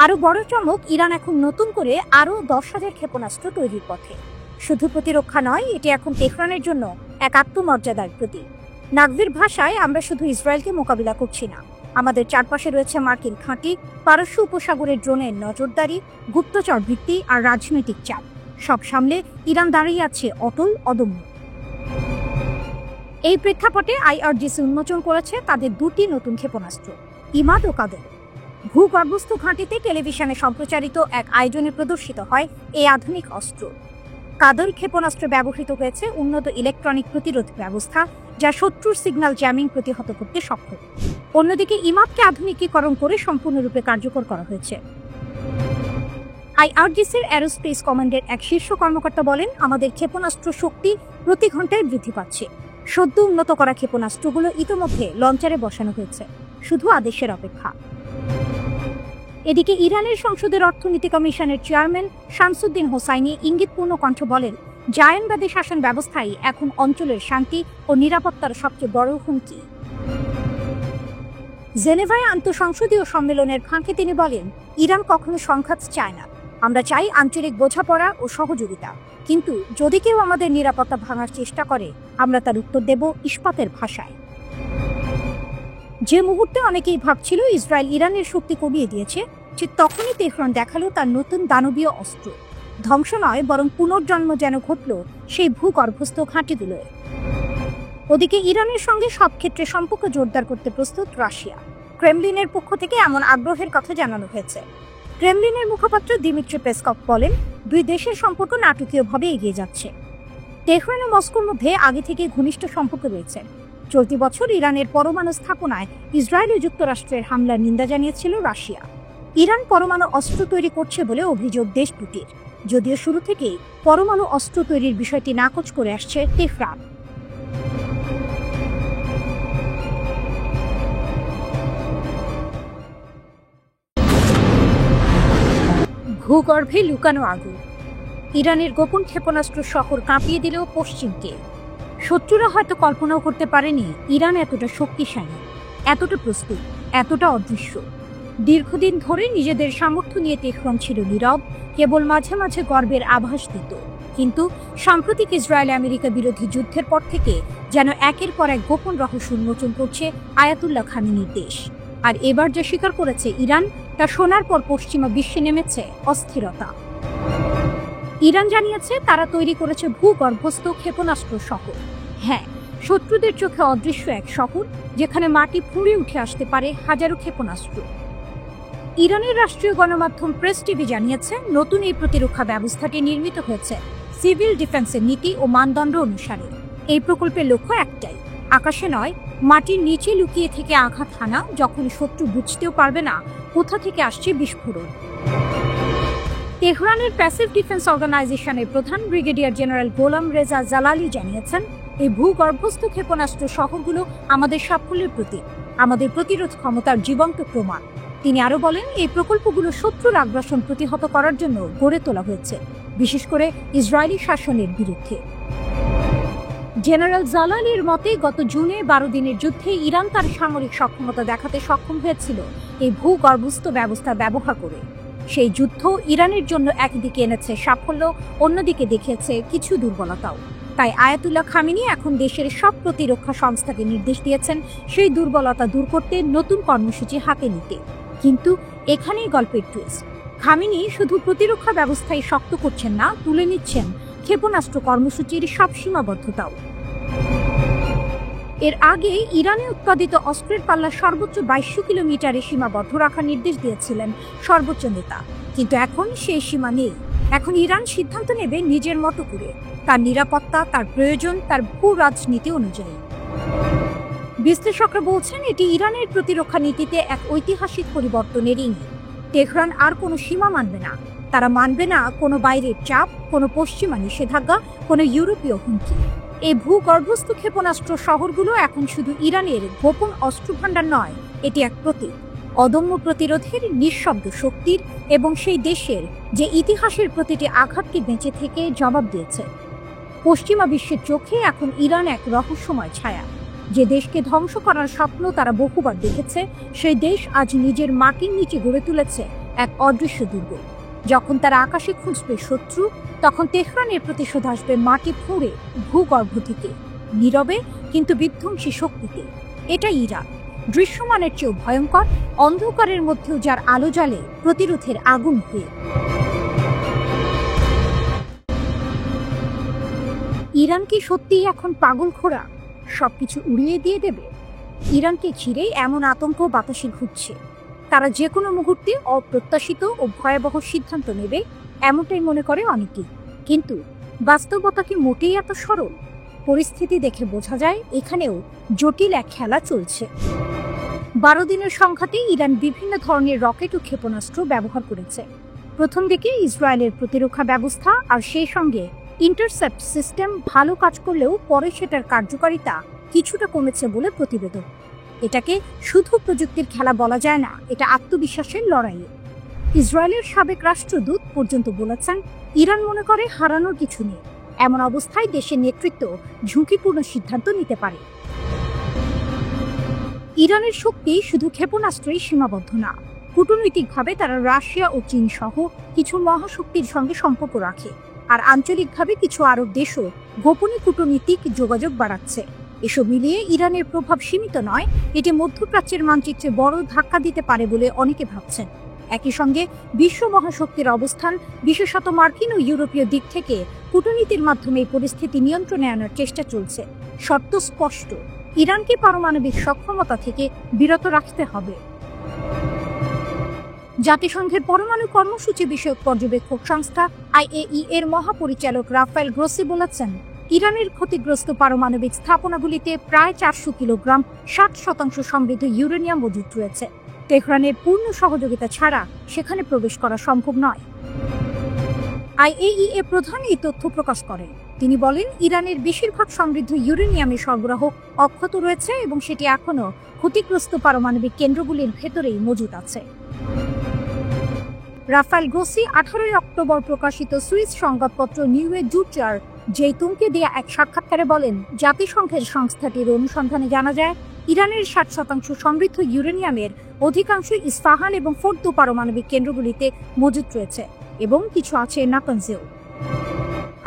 আরো বড় চমক, ইরান এখন নতুন করে আরো 10,000 ক্ষেপণাস্ত্র তৈরির পথে। শুধু প্রতিরক্ষা নয়, এটি এখন তেহরানের জন্য এক আত্মমর্যাদার প্রতীক। নাকভির ভাষায়, আমরা শুধু ইসরায়েলকে মোকাবিলা করছি না, আমাদের চারপাশে রয়েছে মার্কিন ঘাঁটি, পারস্য উপসাগরের ড্রোনের নজরদারি, গুপ্তচর ভিত্তি আর রাজনৈতিক চাপ। সব সামলে ইরান দাঁড়িয়ে আছে অটল, অদম্য। এই প্রেক্ষাপটে IRGC উন্মোচন করেছে তাদের 2টি নতুন ক্ষেপণাস্ত্র, ইমাদ ও কাদের। ভূগর্ভস্থ ঘাঁটিতে টেলিভিশনে সম্প্রচারিত এক আয়োজনে প্রদর্শিত হয় এই আধুনিক অস্ত্র। কাদের ক্ষেপণাস্ত্রে ব্যবহৃত হয়েছে উন্নত ইলেকট্রনিক প্রতিরোধ ব্যবস্থা, যা শত্রুর সিগন্যাল জ্যামিং প্রতিহত করতে সক্ষম। অন্যদিকে ইমাদকে আধুনিকীকরণ করে সম্পূর্ণরূপে কার্যকর করা হয়েছে। আইআরজিসির অ্যারোস্পেস কমান্ডের এক শীর্ষ কর্মকর্তা বলেন, আমাদের ক্ষেপণাস্ত্র শক্তি প্রতি ঘন্টায় বৃদ্ধি পাচ্ছে। সদ্য উন্নত করা ক্ষেপণাস্ত্রগুলো ইতোমধ্যে লঞ্চারে বসানো হয়েছে, শুধু আদেশের অপেক্ষা। এদিকে ইরানের সংসদের অর্থনীতি কমিশনের চেয়ারম্যান শামসুদ্দিন হোসাইনি ইঙ্গিতপূর্ণ কণ্ঠে বলেন, জায়নবাদী শাসন ব্যবস্থাই এখন অঞ্চলের শান্তি ও নিরাপত্তার সবচেয়ে বড় হুমকি। জেনেভায় আন্তঃসংসদীয় সম্মেলনের ফাঁকে তিনি বলেন, ইরান কখনো সংঘাত চায় না, আমরা চাই আঞ্চলিক বোঝাপড়া ও সহযোগিতা। কিন্তু যদি কেউ আমাদের নিরাপত্তা ভাঙার চেষ্টা করে, আমরা তার উত্তর দেব ইস্পাতের ভাষায়। যে মুহূর্তে অনেকেই ভাবছিল ইসরায়েল ইরানের শক্তি কমিয়ে দিয়েছে, ঠিক তখনই তেহরান দেখালো তার নতুন দানবীয় অস্ত্র। ধ্বংস নয়, বরং পুনর্জন্ম যেন ঘটল সেই ভূগর্ভস্থ ঘাঁটিগুলোয়। ওদিকে ইরানের সঙ্গে সব ক্ষেত্রে সম্পর্ক জোরদার করতে প্রস্তুত রাশিয়া। ক্রেমলিনের পক্ষ থেকে এমন আগ্রহের কথা জানানো হয়েছে। ক্রেমলিনের মুখপাত্র দিমিত্রি পেসকভ বলেন, দুই দেশের সম্পর্ক নাটকীয়ভাবে এগিয়ে যাচ্ছে। তেহরান ও মস্কোর মধ্যে আগে থেকে ঘনিষ্ঠ সম্পর্ক রয়েছে। চলতি বছর ইরানের পরমাণু স্থাপনায় ইসরায়েল ও যুক্তরাষ্ট্রের হামলার নিন্দা জানিয়েছিল রাশিয়া। ইরান পরমাণু অস্ত্র তৈরি করছে বলে অভিযোগ দেশ দুটির, যদিও শুরু থেকেই পরমাণু অস্ত্র তৈরির বিষয়টি নাকচ করে আসছে তেহরান। ভূগর্ভে লুকানো আগুন। ইরানের গোপন ক্ষেপণাস্ত্র শহর কাঁপিয়ে দিল পশ্চিমকে। শত্রুরা হয়তো কল্পনাও করতে পারেনি ইরান এতটা শক্তিশালী, এতটা প্রস্তুত, এতটা অদৃশ্য। দীর্ঘদিন ধরে নিজেদের সামর্থ্য নিয়ে তেহরান ছিল নীরব, কেবল মাঝে মাঝে গর্বের আভাস দিত। কিন্তু সাম্প্রতিক ইসরায়েল আমেরিকা বিরোধী যুদ্ধের পর থেকে যেন একের পর এক গোপন রহস্য উন্মোচন করছে আয়াতুল্লাহ খামেনির দেশ। আর এবার যা স্বীকার করেছে ইরান, তা শোনার পর পশ্চিমা বিশ্বে নেমেছে অস্থিরতা। ইরান জানিয়েছে তারা তৈরি করেছে ভূগর্ভস্থ ক্ষেপণাস্ত্র শহর। হ্যাঁ, শত্রুদের চোখে অদৃশ্য এক শহর, যেখানে মাটি ফুঁড়ে উঠে আসতে পারে হাজারো ক্ষেপণাস্ত্র। ইরানের রাষ্ট্রীয় গণমাধ্যম প্রেস টিভি জানিয়েছে, নতুন এই প্রতিরক্ষা ব্যবস্থাটি নির্মিত হয়েছে সিভিল ডিফেন্সের নীতি ও মানদণ্ড অনুসারে। এই প্রকল্পের লক্ষ্য একটাই, আকাশে নয়, মাটির নিচে লুকিয়ে থেকে আঘাত হানা, যখন শত্রু বুঝতেও পারবে না কোথা থেকে আসছে বিস্ফোরণ। তেহরানের প্যাসিভ ডিফেন্স অর্গানাইজেশনের প্রধান ব্রিগেডিয়ার জেনারেল গোলাম রেজা জালালি জানিয়েছেন, এই ভূগর্ভস্থ ক্ষেপণাস্ত্র শহরগুলো আমাদের সাফল্যের প্রতীক, আমাদের প্রতিরোধ ক্ষমতার জীবন্ত প্রমাণ। তিনি আরো বলেন, এই প্রকল্পগুলো শত্রুর আগ্রাসন প্রতিহত করার জন্য গড়ে তোলা হয়েছে, বিশেষ করে ইসরায়েলি শাসনের বিরুদ্ধে। জেনারেল জালালির মতে, গত জুনে 12 দিনের যুদ্ধে ইরান তার সামরিক সক্ষমতা দেখাতে সক্ষম হয়েছিল এই ভূগর্ভস্থ ব্যবস্থা ব্যবহার করে। সেই যুদ্ধ ইরানের জন্য একদিকে এনেছে সাফল্য, অন্যদিকে দেখিয়েছে কিছু দুর্বলতাও। তাই আয়াতুল্লাহ খামেনি এখন দেশের সব প্রতিরক্ষা সংস্থাকে নির্দেশ দিয়েছেন সেই দুর্বলতা দূর করতে নতুন কর্মসূচি হাতে নিতে। কিন্তু এখানেই গল্পের টুইস্ট। খামেনি শুধু প্রতিরক্ষা ব্যবস্থায় শক্ত করছেন না, তুলে নিচ্ছেন ক্ষেপণাস্ত্র কর্মসূচির সব সীমাবদ্ধতাও। এর আগে ইরানে উৎপাদিত অস্ত্রের পাল্লা সর্বোচ্চ 2200 কিলোমিটারে সীমাবদ্ধ রাখার নির্দেশ দিয়েছিলেন সর্বোচ্চ নেতা। কিন্তু এখন সেই সীমা নেই। এখন ইরান সিদ্ধান্ত নেবে নিজের মতো করে, তার নিরাপত্তা, তার প্রয়োজন, তার ভূ রাজনীতি অনুযায়ী। বিশ্লেষকরা বলছেন, এটি ইরানের প্রতিরক্ষা নীতিতে এক ঐতিহাসিক পরিবর্তনের ইঙ্গিত। তেহরান আর কোনো সীমা মানবে না, তারা মানবে না কোনো বাইরের চাপ, কোনো পশ্চিমা নিষেধাজ্ঞা, কোনো ইউরোপীয় হুমকি। এই ভূগর্ভস্থ ক্ষেপণাস্ত্র শহরগুলো এখন শুধু ইরানের গোপন অস্ত্রভাণ্ডার নয়, এটি এক প্রতীক অদম্য প্রতিরোধের, নিঃশব্দ শক্তির, এবং সেই দেশের যে ইতিহাসের প্রতিটি আঘাতকে বেঁচে থেকে জবাব দিয়েছে। পশ্চিমা বিশ্বের চোখে এখন ইরান এক রহস্যময় ছায়া। যে দেশকে ধ্বংস করার স্বপ্ন তারা বহুবার দেখেছে, সেই দেশ আজ নিজের মাটির নিচে গড়ে তুলেছে এক অদৃশ্য দুর্গ। যখন তারা আকাশে খুঁজবে শত্রু, তখন তেহরানের প্রতিশোধ আসবে মাটি ফুঁড়ে, ভূগর্ভ থেকে, নীরবে কিন্তু বিধ্বংসী শক্তিতে। এটাই ইরান, দৃশ্যমানের চেয়েও ভয়ঙ্কর, অন্ধকারের মধ্যেও যার আলো জ্বালে প্রতিরোধের আগুন হয়ে। ইরান কি সত্যিই এখন পাগলখোরা, সবকিছু উড়িয়ে দিয়ে দেবে? ইরানকে ঘিরে এমন আতঙ্ক বাতাসে ঘুরছে, তারা যে কোনো মুহূর্তে অপ্রত্যাশিত ও ভয়াবহ সিদ্ধান্ত নেবে, এমনটাই মনে করে অনেকেই। কিন্তু বাস্তবতা কি মোটেই এত সরল? পরিস্থিতি দেখে বোঝা যায় এখানেও জটিল এক খেলা চলছে। 12 দিনের সংঘাতে ইরান বিভিন্ন ধরনের রকেট ও ক্ষেপণাস্ত্র ব্যবহার করেছে। প্রথম দিকে ইসরায়েলের প্রতিরক্ষা ব্যবস্থা আর সেই সঙ্গে ইন্টারসেপ্ট সিস্টেম ভালো কাজ করলেও পরে সেটার কার্যকারিতা কিছুটা কমেছে বলে প্রতিবেদন। এটাকে শুধু প্রযুক্তির খেলা বলা যায় না, এটা আত্মবিশ্বাসের লড়াই। ইসরায়েলের সাবেক রাষ্ট্রদূত পর্যন্ত বলেছেন, ইরান মনে করে হারানোর কিছু নেই। এমন অবস্থায় দেশের নেতৃত্ব ঝুঁকিপূর্ণ সিদ্ধান্ত নিতে পারে। ইরানের শক্তি শুধু ক্ষেপণাস্ত্রেই সীমাবদ্ধ না। কূটনৈতিকভাবে তারা রাশিয়া ও চীন সহ কিছু মহাশক্তির সঙ্গে সম্পর্ক রাখে, আর আঞ্চলিকভাবে কিছু আরব দেশও গোপনে কূটনীতিক যোগাযোগ বাড়াচ্ছে। এসব মিলিয়ে ইরানের প্রভাব সীমিত নয়, এটি মধ্যপ্রাচ্যের মানচিত্রে বড় ধাক্কা দিতে পারে বলে অনেকে ভাবছেন। একই সঙ্গে বিশ্ব মহাশক্তির অবস্থান, বিশেষত মার্কিন ও ইউরোপীয় দিক থেকে কূটনীতির মাধ্যমে এই পরিস্থিতি নিয়ন্ত্রণে আনার চেষ্টা চলছে। শর্ত স্পষ্ট, ইরানকে পারমাণবিক সক্ষমতা থেকে বিরত রাখতে হবে। জাতিসংঘের পরমাণু কর্মসূচি বিষয়ক পর্যবেক্ষক সংস্থা IAEA এর মহাপরিচালক রাফায়েল গ্রোসি বলেছেন, ইরানের ক্ষতিগ্রস্ত পারমাণবিক স্থাপনাগুলিতে প্রায় 400 কিলোগ্রাম 60% সমৃদ্ধ ইউরেনিয়াম মজুত রয়েছে। তেহরানের পূর্ণ সহযোগিতা ছাড়া সেখানে প্রবেশ করা সম্ভব নয়। IAEA প্রধান এই তথ্য প্রকাশ করেন। তিনি বলেন, ইরানের বেশিরভাগ সমৃদ্ধ ইউরেনিয়ামের সরবরাহ অক্ষত রয়েছে এবং সেটি এখনও ক্ষতিগ্রস্ত পারমাণবিক কেন্দ্রগুলির ভেতরেই মজুত আছে। রাফায়েল গ্রোসি 18 অক্টোবর প্রকাশিত সুইস সংবাদপত্র নিউয়ে জুটার জেইতুনকে দেয়া এক সাক্ষাৎকারে বলেন, জাতিসংঘের সংস্থাটির অনুসন্ধানে জানা যায়, ইরানের 60% সমৃদ্ধ ইউরেনিয়ামের অধিকাংশ ইস্পাহান এবং ফোর্দো পারমাণবিক কেন্দ্রগুলিতে মজুত রয়েছে এবং কিছু আছে নাতানজেও।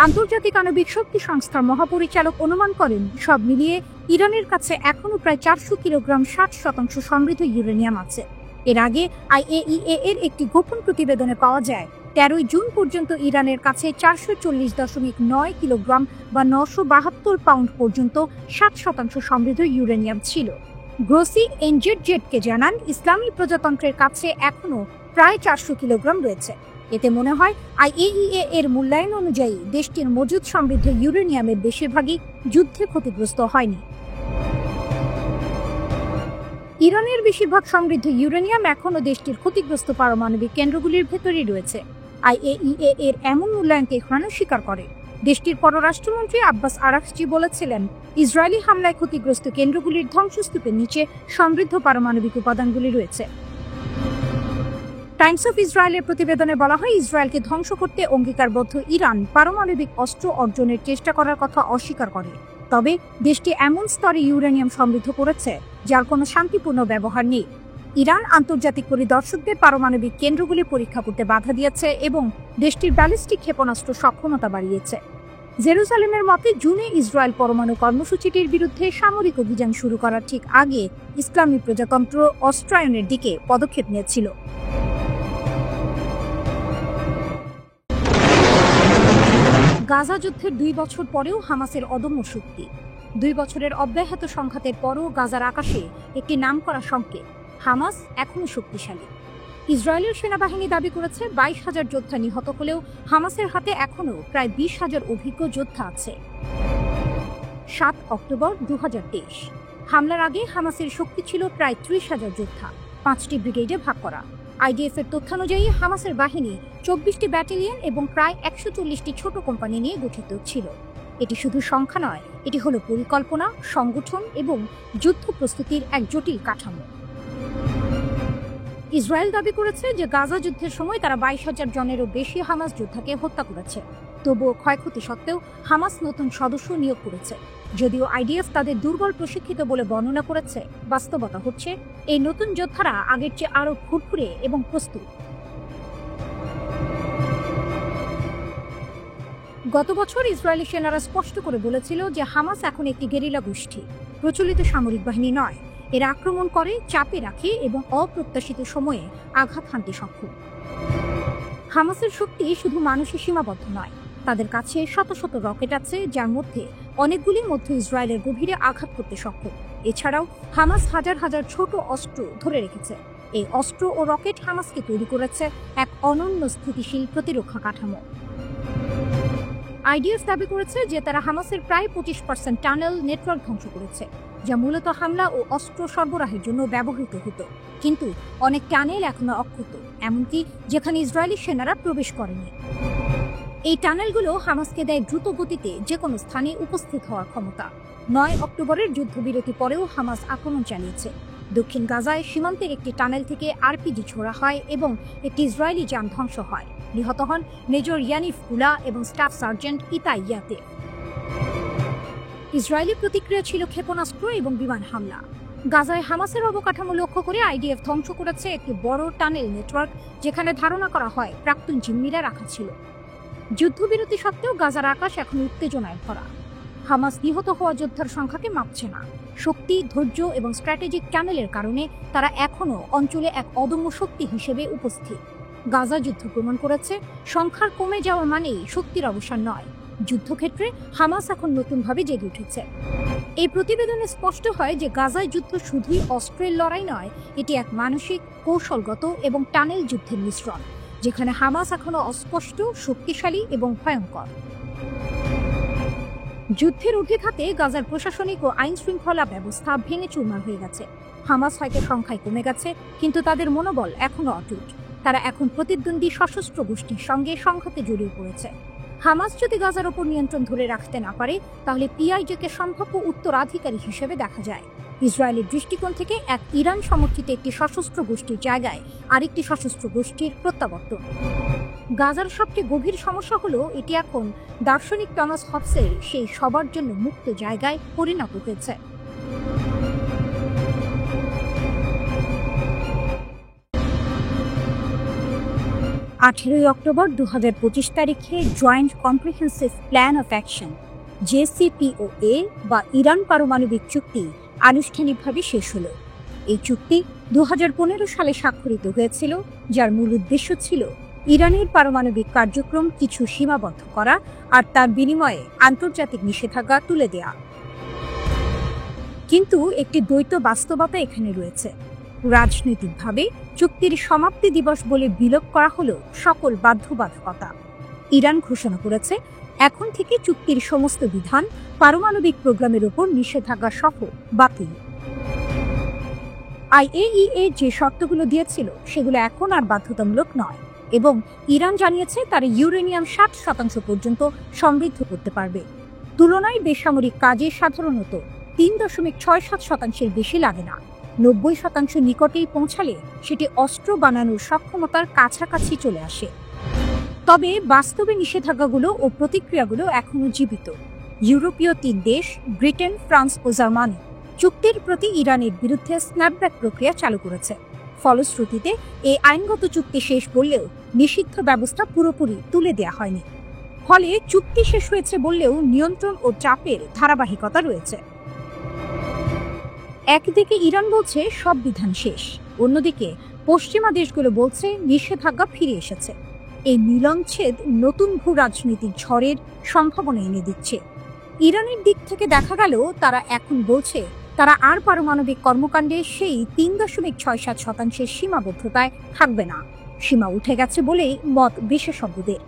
আন্তর্জাতিক আণবিক শক্তি সংস্থার মহাপরিচালক অনুমান করেন, সব মিলিয়ে ইরানের কাছে এখনও প্রায় 400 কিলোগ্রাম 60% সমৃদ্ধ ইউরেনিয়াম আছে। এর আগে IAEA এর একটি গোপন প্রতিবেদনে পাওয়া যায়, 13 জুন পর্যন্ত ইরানের কাছে 440.9 কিলোগ্রাম বা 972 পাউন্ড পর্যন্ত 60% সমৃদ্ধ ইউরেনিয়াম ছিল। গ্রোসি NZZ-কে জানান, ইসলামী প্রজাতন্ত্রের কাছে এখনও প্রায় 400 কিলোগ্রাম রয়েছে। এতে মনে হয় IAEA এর মূল্যায়ন অনুযায়ী দেশটির মজুদ সমৃদ্ধ ইউরেনিয়ামের বেশিরভাগই যুদ্ধে ক্ষতিগ্রস্ত হয়নি। ইরানের বেশিরভাগ সমৃদ্ধ ইউরেনিয়াম এখনও দেশটির ক্ষতিগ্রস্ত পারমাণবিক কেন্দ্রগুলির ভেতরেই রয়েছে। IAEA এর এমন মূল্যায়নকে তেহরানও স্বীকার করে। দেশটির পররাষ্ট্রমন্ত্রী আব্বাস আরাকচি বলেছিলেন, ইসরায়েলি হামলায় ক্ষতিগ্রস্ত কেন্দ্রগুলির ধ্বংসস্তূপের নিচে সমৃদ্ধ পারমাণবিক উপাদানগুলি রয়েছে। টাইমস অফ ইসরায়েলের প্রতিবেদনে বলা হয়, ইসরায়েলকে ধ্বংস করতে অঙ্গীকারবদ্ধ ইরান পারমাণবিক অস্ত্র অর্জনের চেষ্টা করার কথা অস্বীকার করে। তবে দেশটি এমন স্তরে ইউরেনিয়াম সমৃদ্ধ করেছে যার কোনো শান্তিপূর্ণ ব্যবহার নেই। ইরান আন্তর্জাতিক পরিদর্শকদের পারমাণবিক কেন্দ্রগুলি পরীক্ষা করতে বাধা দিয়েছে এবং দেশটির ব্যালিস্টিক ক্ষেপণাস্ত্র সক্ষমতা বাড়িয়েছে। জেরুজালেমের মতে, জুনে ইসরায়েল পরমাণু কর্মসূচিটির বিরুদ্ধে সামরিক অভিযান শুরু করার ঠিক আগে ইসলামী প্রজাতন্ত্র অস্ত্রায়নের দিকে পদক্ষেপ নিয়েছিল। গাজা যুদ্ধের 2 বছর পরেও হামাসের অদম্য শক্তি। 2 বছরের অব্যাহত সংঘাতের পরও গাজার আকাশে একটি নামকরা সংকেত, হামাস এখনও শক্তিশালী। ইসরায়েলের সেনাবাহিনী দাবি করেছে 22,000 যোদ্ধা নিহত হলেও হামাসের হাতে এখনও প্রায় 20,000 অভিজ্ঞ যোদ্ধা আছে। 7 অক্টোবর 2023 হামলার আগে হামাসের শক্তি ছিল প্রায় 30,000 যোদ্ধা, 5টি ব্রিগেডে ভাগ করা। IDF এর তথ্যানুযায়ী হামাসের বাহিনী 24টি ব্যাটালিয়ন এবং প্রায় 140টি ছোট কোম্পানি নিয়ে গঠিত ছিল। এটি শুধু সংখ্যা নয়, এটি হলো পরিকল্পনা, সংগঠন এবং যুদ্ধ প্রস্তুতির এক জটিল কাঠামো। ইসরায়েল দাবি করেছে যে গাজা যুদ্ধের সময় তারা 22,000 জনেরও বেশি হামাস যোদ্ধাকে হত্যা করেছে। তবুও ক্ষয়ক্ষতি সত্ত্বেও হামাস নতুন সদস্য নিয়োগ করেছে। যদিও IDF তাদের দুর্বল প্রশিক্ষিত বলে বর্ণনা করেছে, বাস্তবতা হচ্ছে এই নতুন যোদ্ধারা আগের চেয়ে আরও ফুরফুরে এবং প্রস্তুত। গত বছর ইসরায়েলি সেনারা স্পষ্ট করে বলেছিল যে হামাস এখন একটি গেরিলা গোষ্ঠী, প্রচলিত সামরিক বাহিনী নয়। এরা আক্রমণ করে, চাপে রাখে এবং অপ্রত্যাশিত সময়ে আঘাত হানতে সক্ষম। হামাসের শক্তি শুধু মানুষে সীমাবদ্ধ নয়, তাদের কাছে শত শত রকেট আছে, যার মধ্যে অনেকগুলি মধ্য ইসরায়েলের গভীরে আঘাত করতে সক্ষম। এছাড়াও হামাস হাজার হাজার ছোট অস্ত্র ধরে রেখেছে। এই অস্ত্র ও রকেট হামাসকে তৈরি করেছে এক অনন্য স্থিতিশীল প্রতিরক্ষা কাঠামো। IDF দাবি করেছে যে তারা হামাসের প্রায় 25% টানেল নেটওয়ার্ক ধ্বংস করেছে। যা মূলত হামলা ও অস্ত্র সরবরাহের জন্য ব্যবহৃত হতো, কিন্তু অনেক টানেল এখনো অক্ষত, এমনকি যেখানে ইসরায়েলি সেনারা প্রবেশ করেনি। এই টানেলগুলো হামাসকে দেয় দ্রুত গতিতে যে কোনো স্থানে উপস্থিত হওয়ার ক্ষমতা। 9 অক্টোবরের যুদ্ধবিরতি পরেও হামাস আক্রমণ চালিয়েছে। দক্ষিণ গাজায় সীমান্তের একটি টানেল থেকে আরপিজি ছোড়া হয় এবং একটি ইসরায়েলি যান ধ্বংস হয়। নিহত হন মেজর ইয়ানিফ গুলা এবং স্টাফ সার্জেন্ট ইতাই ইয়াতে। ইসরায়েলি প্রতিক্রিয়া ছিল ক্ষেপণাস্ত্র এবং বিমান হামলা। গাজায় হামাসের অবকাঠামো লক্ষ্য করে আইডিএফ ধ্বংস করেছে একটি বড় টানেল নেটওয়ার্ক, যেখানে ধারণা করা হয় প্রাক্তন জিম্মিরা রাখা ছিল। যুদ্ধবিরতি সত্ত্বেও গাজার আকাশ এখন উত্তেজনায় ভরা। হামাস নিহত হওয়া যোদ্ধার সংখ্যাকে মাপছে না। শক্তি, ধৈর্য এবং স্ট্র্যাটেজিক টানেলের কারণে তারা এখনও অঞ্চলে এক অদম্য শক্তি হিসেবে উপস্থিত। গাজা যুদ্ধ প্রমাণ করেছে সংখ্যার কমে যাওয়া মানেই শক্তির অবসান নয়। যুদ্ধক্ষেত্রে হামাস এখন নতুনভাবে জেগে উঠেছে। এই প্রতিবেদনে স্পষ্ট হয় যে গাজায় যুদ্ধ শুধুই অস্ত্রের লড়াই নয়, এটি এক মানসিক, কৌশলগত এবং টানেল যুদ্ধের মিশ্রণ, যেখানে হামাস এখনো অস্পষ্ট, শক্তিশালী এবং ভয়ঙ্কর। যুদ্ধের ঊর্ধ্বখাতে গাজার প্রশাসনিক ও আইন শৃঙ্খলা ব্যবস্থা ভেঙে চুরমার হয়ে গেছে। হামাস হয়তো সংখ্যায় কমে গেছে, কিন্তু তাদের মনোবল এখনো অটুট। তারা এখন প্রতিদ্বন্দ্বী সশস্ত্র গোষ্ঠীর সঙ্গে সংঘাতে জড়িয়ে পড়েছে। হামাস যদি গাজার ওপর নিয়ন্ত্রণ ধরে রাখতে না পারে, তাহলে পিআইজেকে সম্ভাব্য উত্তরাধিকারী হিসেবে দেখা যায়। ইসরায়েলের দৃষ্টিকোণ থেকে এক ইরান সমর্থিত একটি সশস্ত্র গোষ্ঠীর জায়গায় আরেকটি সশস্ত্র গোষ্ঠীর প্রত্যাবর্তন। গাজার সবচেয়ে গভীর সমস্যা হলো এটি এখন দার্শনিক টমাস হবসের সেই সবার জন্য মুক্ত জায়গায় পরিণত হয়েছে। 18 অক্টোবর 2025 তারিখে joint comprehensive plan of action JCPOA বা ইরান পারমাণবিক চুক্তি আনুষ্ঠানিকভাবে শেষ হলো। এই চুক্তি 2015 সালে স্বাক্ষরিত হয়েছিল, যার মূল উদ্দেশ্য ছিল ইরানের পারমাণবিক কার্যক্রম কিছু সীমাবদ্ধ করা আর তার বিনিময়ে আন্তর্জাতিক নিষেধাজ্ঞা তুলে দেয়া। কিন্তু একটি দ্বৈত বাস্তবতা এখানে রয়েছে। রাজনৈতিকভাবে চুক্তির সমাপ্তি দিবস বলে বিলোপ করা হলো সকল বাধ্যবাধকতা। ইরান ঘোষণা করেছে এখন থেকে চুক্তির সমস্ত বিধান, পারমাণবিক প্রোগ্রামের উপর নিষেধাজ্ঞা সহ বাতিল। IAEA যে শর্তগুলো দিয়েছিল সেগুলো এখন আর বাধ্যতামূলক নয় এবং ইরান জানিয়েছে তারা ইউরেনিয়াম 60% পর্যন্ত সমৃদ্ধ করতে পারবে। তুলনায় বেসামরিক কাজে সাধারণত 3.67% বেশি লাগে না। 90% নিকটেই পৌঁছালে সেটি অস্ত্র বানানোর সক্ষমতার কাছাকাছি চলে আসে। তবে বাস্তবে নিষেধাজ্ঞাগুলো ও প্রতিক্রিয়াগুলো এখনো জীবিত। ইউরোপীয় 3 দেশ ব্রিটেন, ফ্রান্স ও জার্মানি চুক্তির প্রতি ইরানের বিরুদ্ধে স্ন্যাপব্যাক প্রক্রিয়া চালু করেছে। ফলশ্রুতিতে এই আইনগত চুক্তি শেষ বললেও নিষিদ্ধ ব্যবস্থা পুরোপুরি তুলে দেওয়া হয়নি। ফলে চুক্তি শেষ হয়েছে বললেও নিয়ন্ত্রণ ও চাপের ধারাবাহিকতা রয়েছে। একদিকে ইরান বলছে সব বিধান শেষ, অন্যদিকে পশ্চিমা দেশগুলো বলছে নিষেধাজ্ঞা ফিরে এসেছে। এই মিলনচ্ছেদ নতুন ভূ রাজনৈতিক ঝড়ের সম্ভাবনা এনে দিচ্ছে। ইরানের দিক থেকে দেখা গেল তারা এখন বলছে তারা আর পারমাণবিক কর্মকাণ্ডে সেই 3.67% সীমাবদ্ধতায় থাকবে না। সীমা উঠে গেছে বলেই মত বিশেষজ্ঞদের।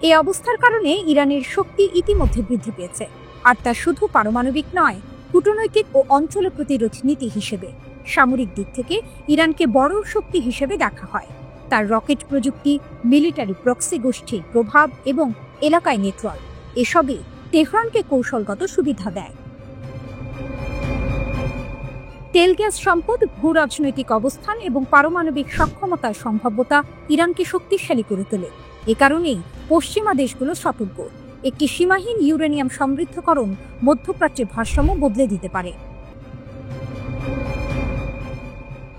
এই অবস্থার কারণে ইরানের শক্তি ইতিমধ্যে বৃদ্ধি পেয়েছে, আর তা শুধু পারমাণবিক নয়, কূটনৈতিক ও অঞ্চল প্রতিরোধ নীতি হিসেবে। সামরিক দিক থেকে ইরানকে বড় শক্তি হিসেবে দেখা হয়। তার রকেট প্রযুক্তি, মিলিটারি প্রক্সি গোষ্ঠীর প্রভাব এবং এলাকায় নেটওয়ার্ক, এসবই তেহরানকে কৌশলগত সুবিধা দেয়। তেল গ্যাস সম্পদ, ভূ রাজনৈতিক অবস্থান এবং পারমাণবিক সক্ষমতার সম্ভাব্যতা ইরানকে শক্তিশালী করে তোলে। এ কারণেই পশ্চিমা দেশগুলো সতর্ক। একটি সীমাহীন ইউরেনিয়াম সমৃদ্ধকরণ মধ্যপ্রাচ্যের ভারসাম্য বদলে দিতে পারে।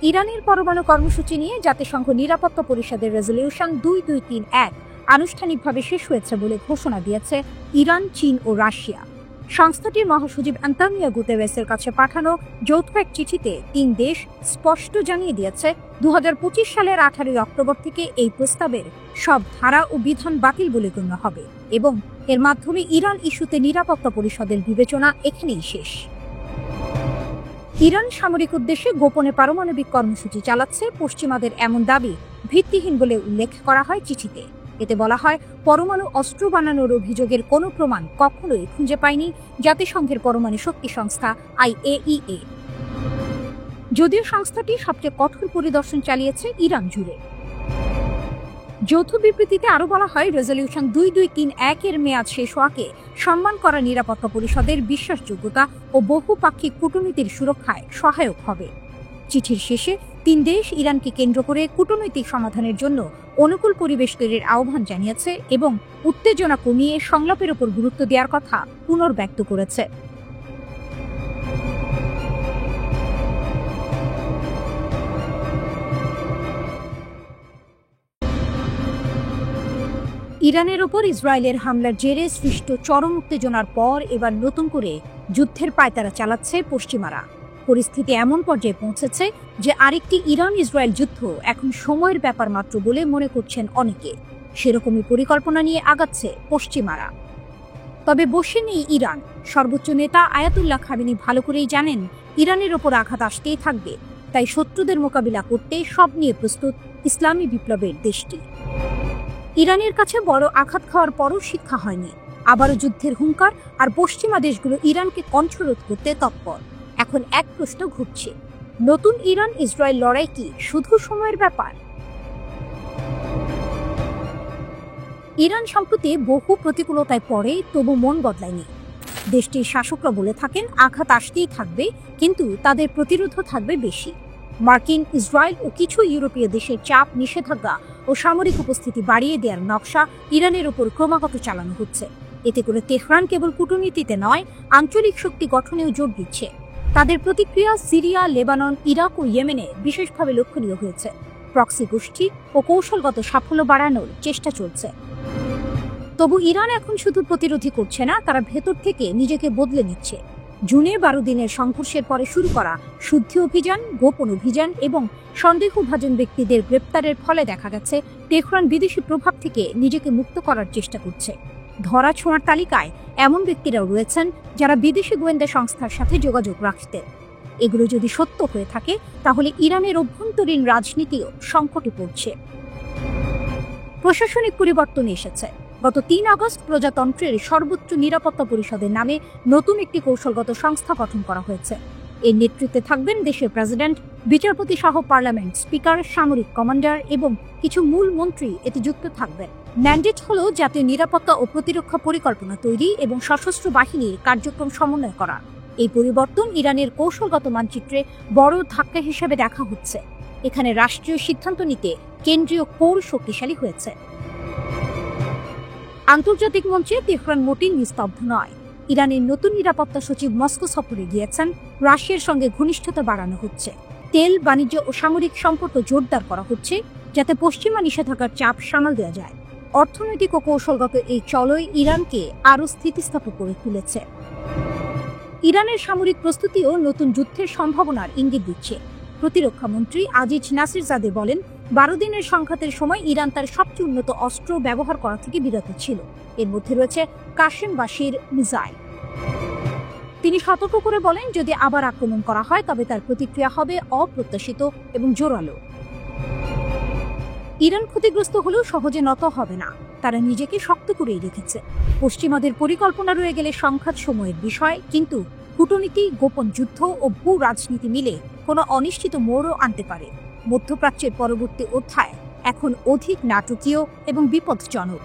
ইরানের পরমাণু কর্মসূচি নিয়ে জাতিসংঘ নিরাপত্তা পরিষদের রেজলিউশন 2231 আনুষ্ঠানিকভাবে শেষ হয়েছে বলে ঘোষণা দিয়েছে ইরান, চীন ও রাশিয়া। সংস্থাটির মহাসচিব আন্তোনিও গুতেরেসের কাছে পাঠানো যৌথ এক চিঠিতে 3 দেশ স্পষ্ট জানিয়ে দিয়েছে 2025 সালের 18 অক্টোবর থেকে এই প্রস্তাবের সব ধারা ও বিধান বাতিল বলে গণ্য হবে এবং এর মাধ্যমে ইরান ইস্যুতে নিরাপত্তা পরিষদের বিবেচনা এখানেই শেষ। ইরান সামরিক উদ্দেশ্যে গোপনে পারমাণবিক কর্মসূচি চালাচ্ছে, পশ্চিমাদের এমন দাবি ভিত্তিহীন বলে উল্লেখ করা হয় চিঠিতে। এতে বলা হয়, পরমাণু অস্ত্র বানানোর অভিযোগের কোনো প্রমাণ কখনোই খুঁজে পায়নি জাতিসংঘের পরমাণু শক্তি সংস্থা IAEA। যদিও সংস্থাটি সবচেয়ে কঠোর পরিদর্শন চালিয়েছে ইরান জুড়ে। যৌথ বিবৃতিতে আরও বলা হয়, রেজলিউশন 2231 এর মেয়াদ শেষ হওয়াকে সম্মান করা নিরাপত্তা পরিষদের বিশ্বাসযোগ্যতা ও বহুপাক্ষিক কূটনীতির সুরক্ষায় সহায়ক হবে। চিঠির শেষে 3 দেশ ইরানকে কেন্দ্র করে কূটনৈতিক সমাধানের জন্য অনুকূল পরিবেশ তৈরির আহ্বান জানিয়েছে এবং উত্তেজনা কমিয়ে সংলাপের উপর গুরুত্ব দেওয়ার কথা পুনর্ব্যক্ত করেছে। ইরানের ওপর ইসরায়েলের হামলার জেরে সৃষ্ট চরম উত্তেজনার পর এবার নতুন করে যুদ্ধের পায়তারা চালাচ্ছে পশ্চিমারা। পরিস্থিতি এমন পর্যায়ে পৌঁছেছে যে আরেকটি ইরান ইসরায়েল যুদ্ধ এখন সময়ের ব্যাপার মাত্র বলে মনে করছেন অনেকে। সেরকমই পরিকল্পনা নিয়ে আগাচ্ছে পশ্চিমারা। তবে বসে নেই ইরান। সর্বোচ্চ নেতা আয়াতুল্লাহ খামেনি ভালো করেই জানেন ইরানের ওপর আঘাত আসতেই থাকবে, তাই শত্রুদের মোকাবিলা করতে সব নিয়ে প্রস্তুত ইসলামী বিপ্লবের দেশটি। ইরানের কাছে বড় আঘাত খাওয়ার পরও শিক্ষা হয়নি, আবারও যুদ্ধের হুঙ্কার, আর পশ্চিমা দেশগুলো ইরানকে কণ্ঠরোধ করতে তৎপর। এখন এক প্রশ্ন ঘুরছে, নতুন ইরান ইসরায়েল লড়াই কি শুধু সময়ের ব্যাপার? ইরান সম্প্রতি বহু প্রতিকূলতায় পড়ে, তবু মন বদলায়নি। দেশটির শাসকরা বলে থাকেন আঘাত আসতেই থাকবে, কিন্তু তাদের প্রতিরোধও থাকবে বেশি। মার্কিন, ইসরায়েল ও কিছু ইউরোপীয় দেশের চাপ, নিষেধাজ্ঞা ও সামরিক উপস্থিতি বাড়িয়ে দেওয়ার নকশা ইরানের উপর ক্রমাগত চালানো হচ্ছে। এতে করে তেহরান কেবল কূটনীতিতে নয়, আঞ্চলিক শক্তি গঠনেও জোর দিচ্ছে। তাদের প্রতিক্রিয়া সিরিয়া, লেবানন, ইরাক ও ইয়েমেনে বিশেষভাবে লক্ষণীয় হয়েছে। প্রক্সি গোষ্ঠী ও কৌশলগত সাফল্য বাড়ানোর চেষ্টা চলছে। তবু ইরান এখন শুধু প্রতিরোধী করছে না, তারা ভেতর থেকে নিজেকে বদলে নিচ্ছে। জুনে 12 দিনের সংঘর্ষের পরে শুরু করা শুদ্ধি অভিযান, গোপন অভিযান এবং সন্দেহভাজন ব্যক্তিদের গ্রেপ্তারের ফলে দেখা গেছে তেহরান বিদেশি প্রভাব থেকে নিজেকে মুক্ত করার চেষ্টা করছে। ধরা ছোঁয়ার তালিকায় এমন ব্যক্তিরাও রয়েছেন যারা বিদেশি গোয়েন্দা সংস্থার সাথে যোগাযোগ রাখতেন। এগুলো যদি সত্য হয়ে থাকে, তাহলে ইরানের অভ্যন্তরীণ রাজনীতিও সংকটে পড়ছে। প্রশাসনিক পরিবর্তন এসেছে। গত 3 আগস্ট প্রজাতন্ত্রের সর্বোচ্চ নিরাপত্তা পরিষদের নামে নতুন একটি কৌশলগত সংস্থা গঠন করা হয়েছে। এর নেতৃত্বে থাকবেন দেশের প্রেসিডেন্ট, বিচারপতি সহ পার্লামেন্ট স্পিকার, সামরিক কমান্ডার এবং কিছু মূল মন্ত্রী এতে যুক্ত থাকবেন। ম্যান্ডেট হল জাতীয় নিরাপত্তা ও প্রতিরক্ষা পরিকল্পনা তৈরি এবং সশস্ত্র বাহিনীর কার্যক্রম সমন্বয় করা। এই পরিবর্তন ইরানের কৌশলগত মানচিত্রে বড় ধাক্কা হিসেবে দেখা হচ্ছে। এখানে রাষ্ট্রীয় সিদ্ধান্ত নিতে কেন্দ্রীয় কোর শক্তিশালী হয়েছে। আন্তর্জাতিক মঞ্চে তেহরান মোটেই নিস্তব্ধ নয়। ইরানের নতুন নিরাপত্তা সচিব মস্কো সফরে গিয়েছেন। রাশিয়ার সঙ্গে ঘনিষ্ঠতা বাড়ানো হচ্ছে। তেল, বাণিজ্য ও সামরিক সম্পর্ক জোরদার করা হচ্ছে, যাতে পশ্চিমা নিষেধাজ্ঞার চাপ সামাল দেওয়া যায়। অর্থনৈতিক ও কৌশলগত এই চলই ইরানকে আরও স্থিতিস্থাপক করে তুলেছে। ইরানের সামরিক প্রস্তুতিও নতুন যুদ্ধের সম্ভাবনার ইঙ্গিত দিচ্ছে। প্রতিরক্ষা মন্ত্রী আজিজ নাসিরজাদে বলেন, 12 দিনের সংঘাতের সময় ইরান তার সবচেয়ে উন্নত অস্ত্র ব্যবহার করা থেকে বিরত ছিল। এর মধ্যে রয়েছে কাশেম বাশির মিসাইল। তিনি সতর্ক করে বলেন, যদি আবার আক্রমণ করা হয় তবে তার প্রতিক্রিয়া হবে অপ্রত্যাশিত এবং জোরালো। ইরান ক্ষতিগ্রস্ত হলেও সহজে নত হবে না। তারা নিজেকে শক্ত করেই রেখেছে। পশ্চিমাদের পরিকল্পনা রয়ে গেলে সংঘাত সময়ের বিষয়, কিন্তু কূটনীতি, গোপন যুদ্ধ ও ভূ রাজনীতি মিলে কোনো অনিশ্চিত মোড়ও আনতে পারে। মধ্যপ্রাচ্যের পরবর্তী অধ্যায় এখন অধিক নাটকীয় এবং বিপজ্জনক।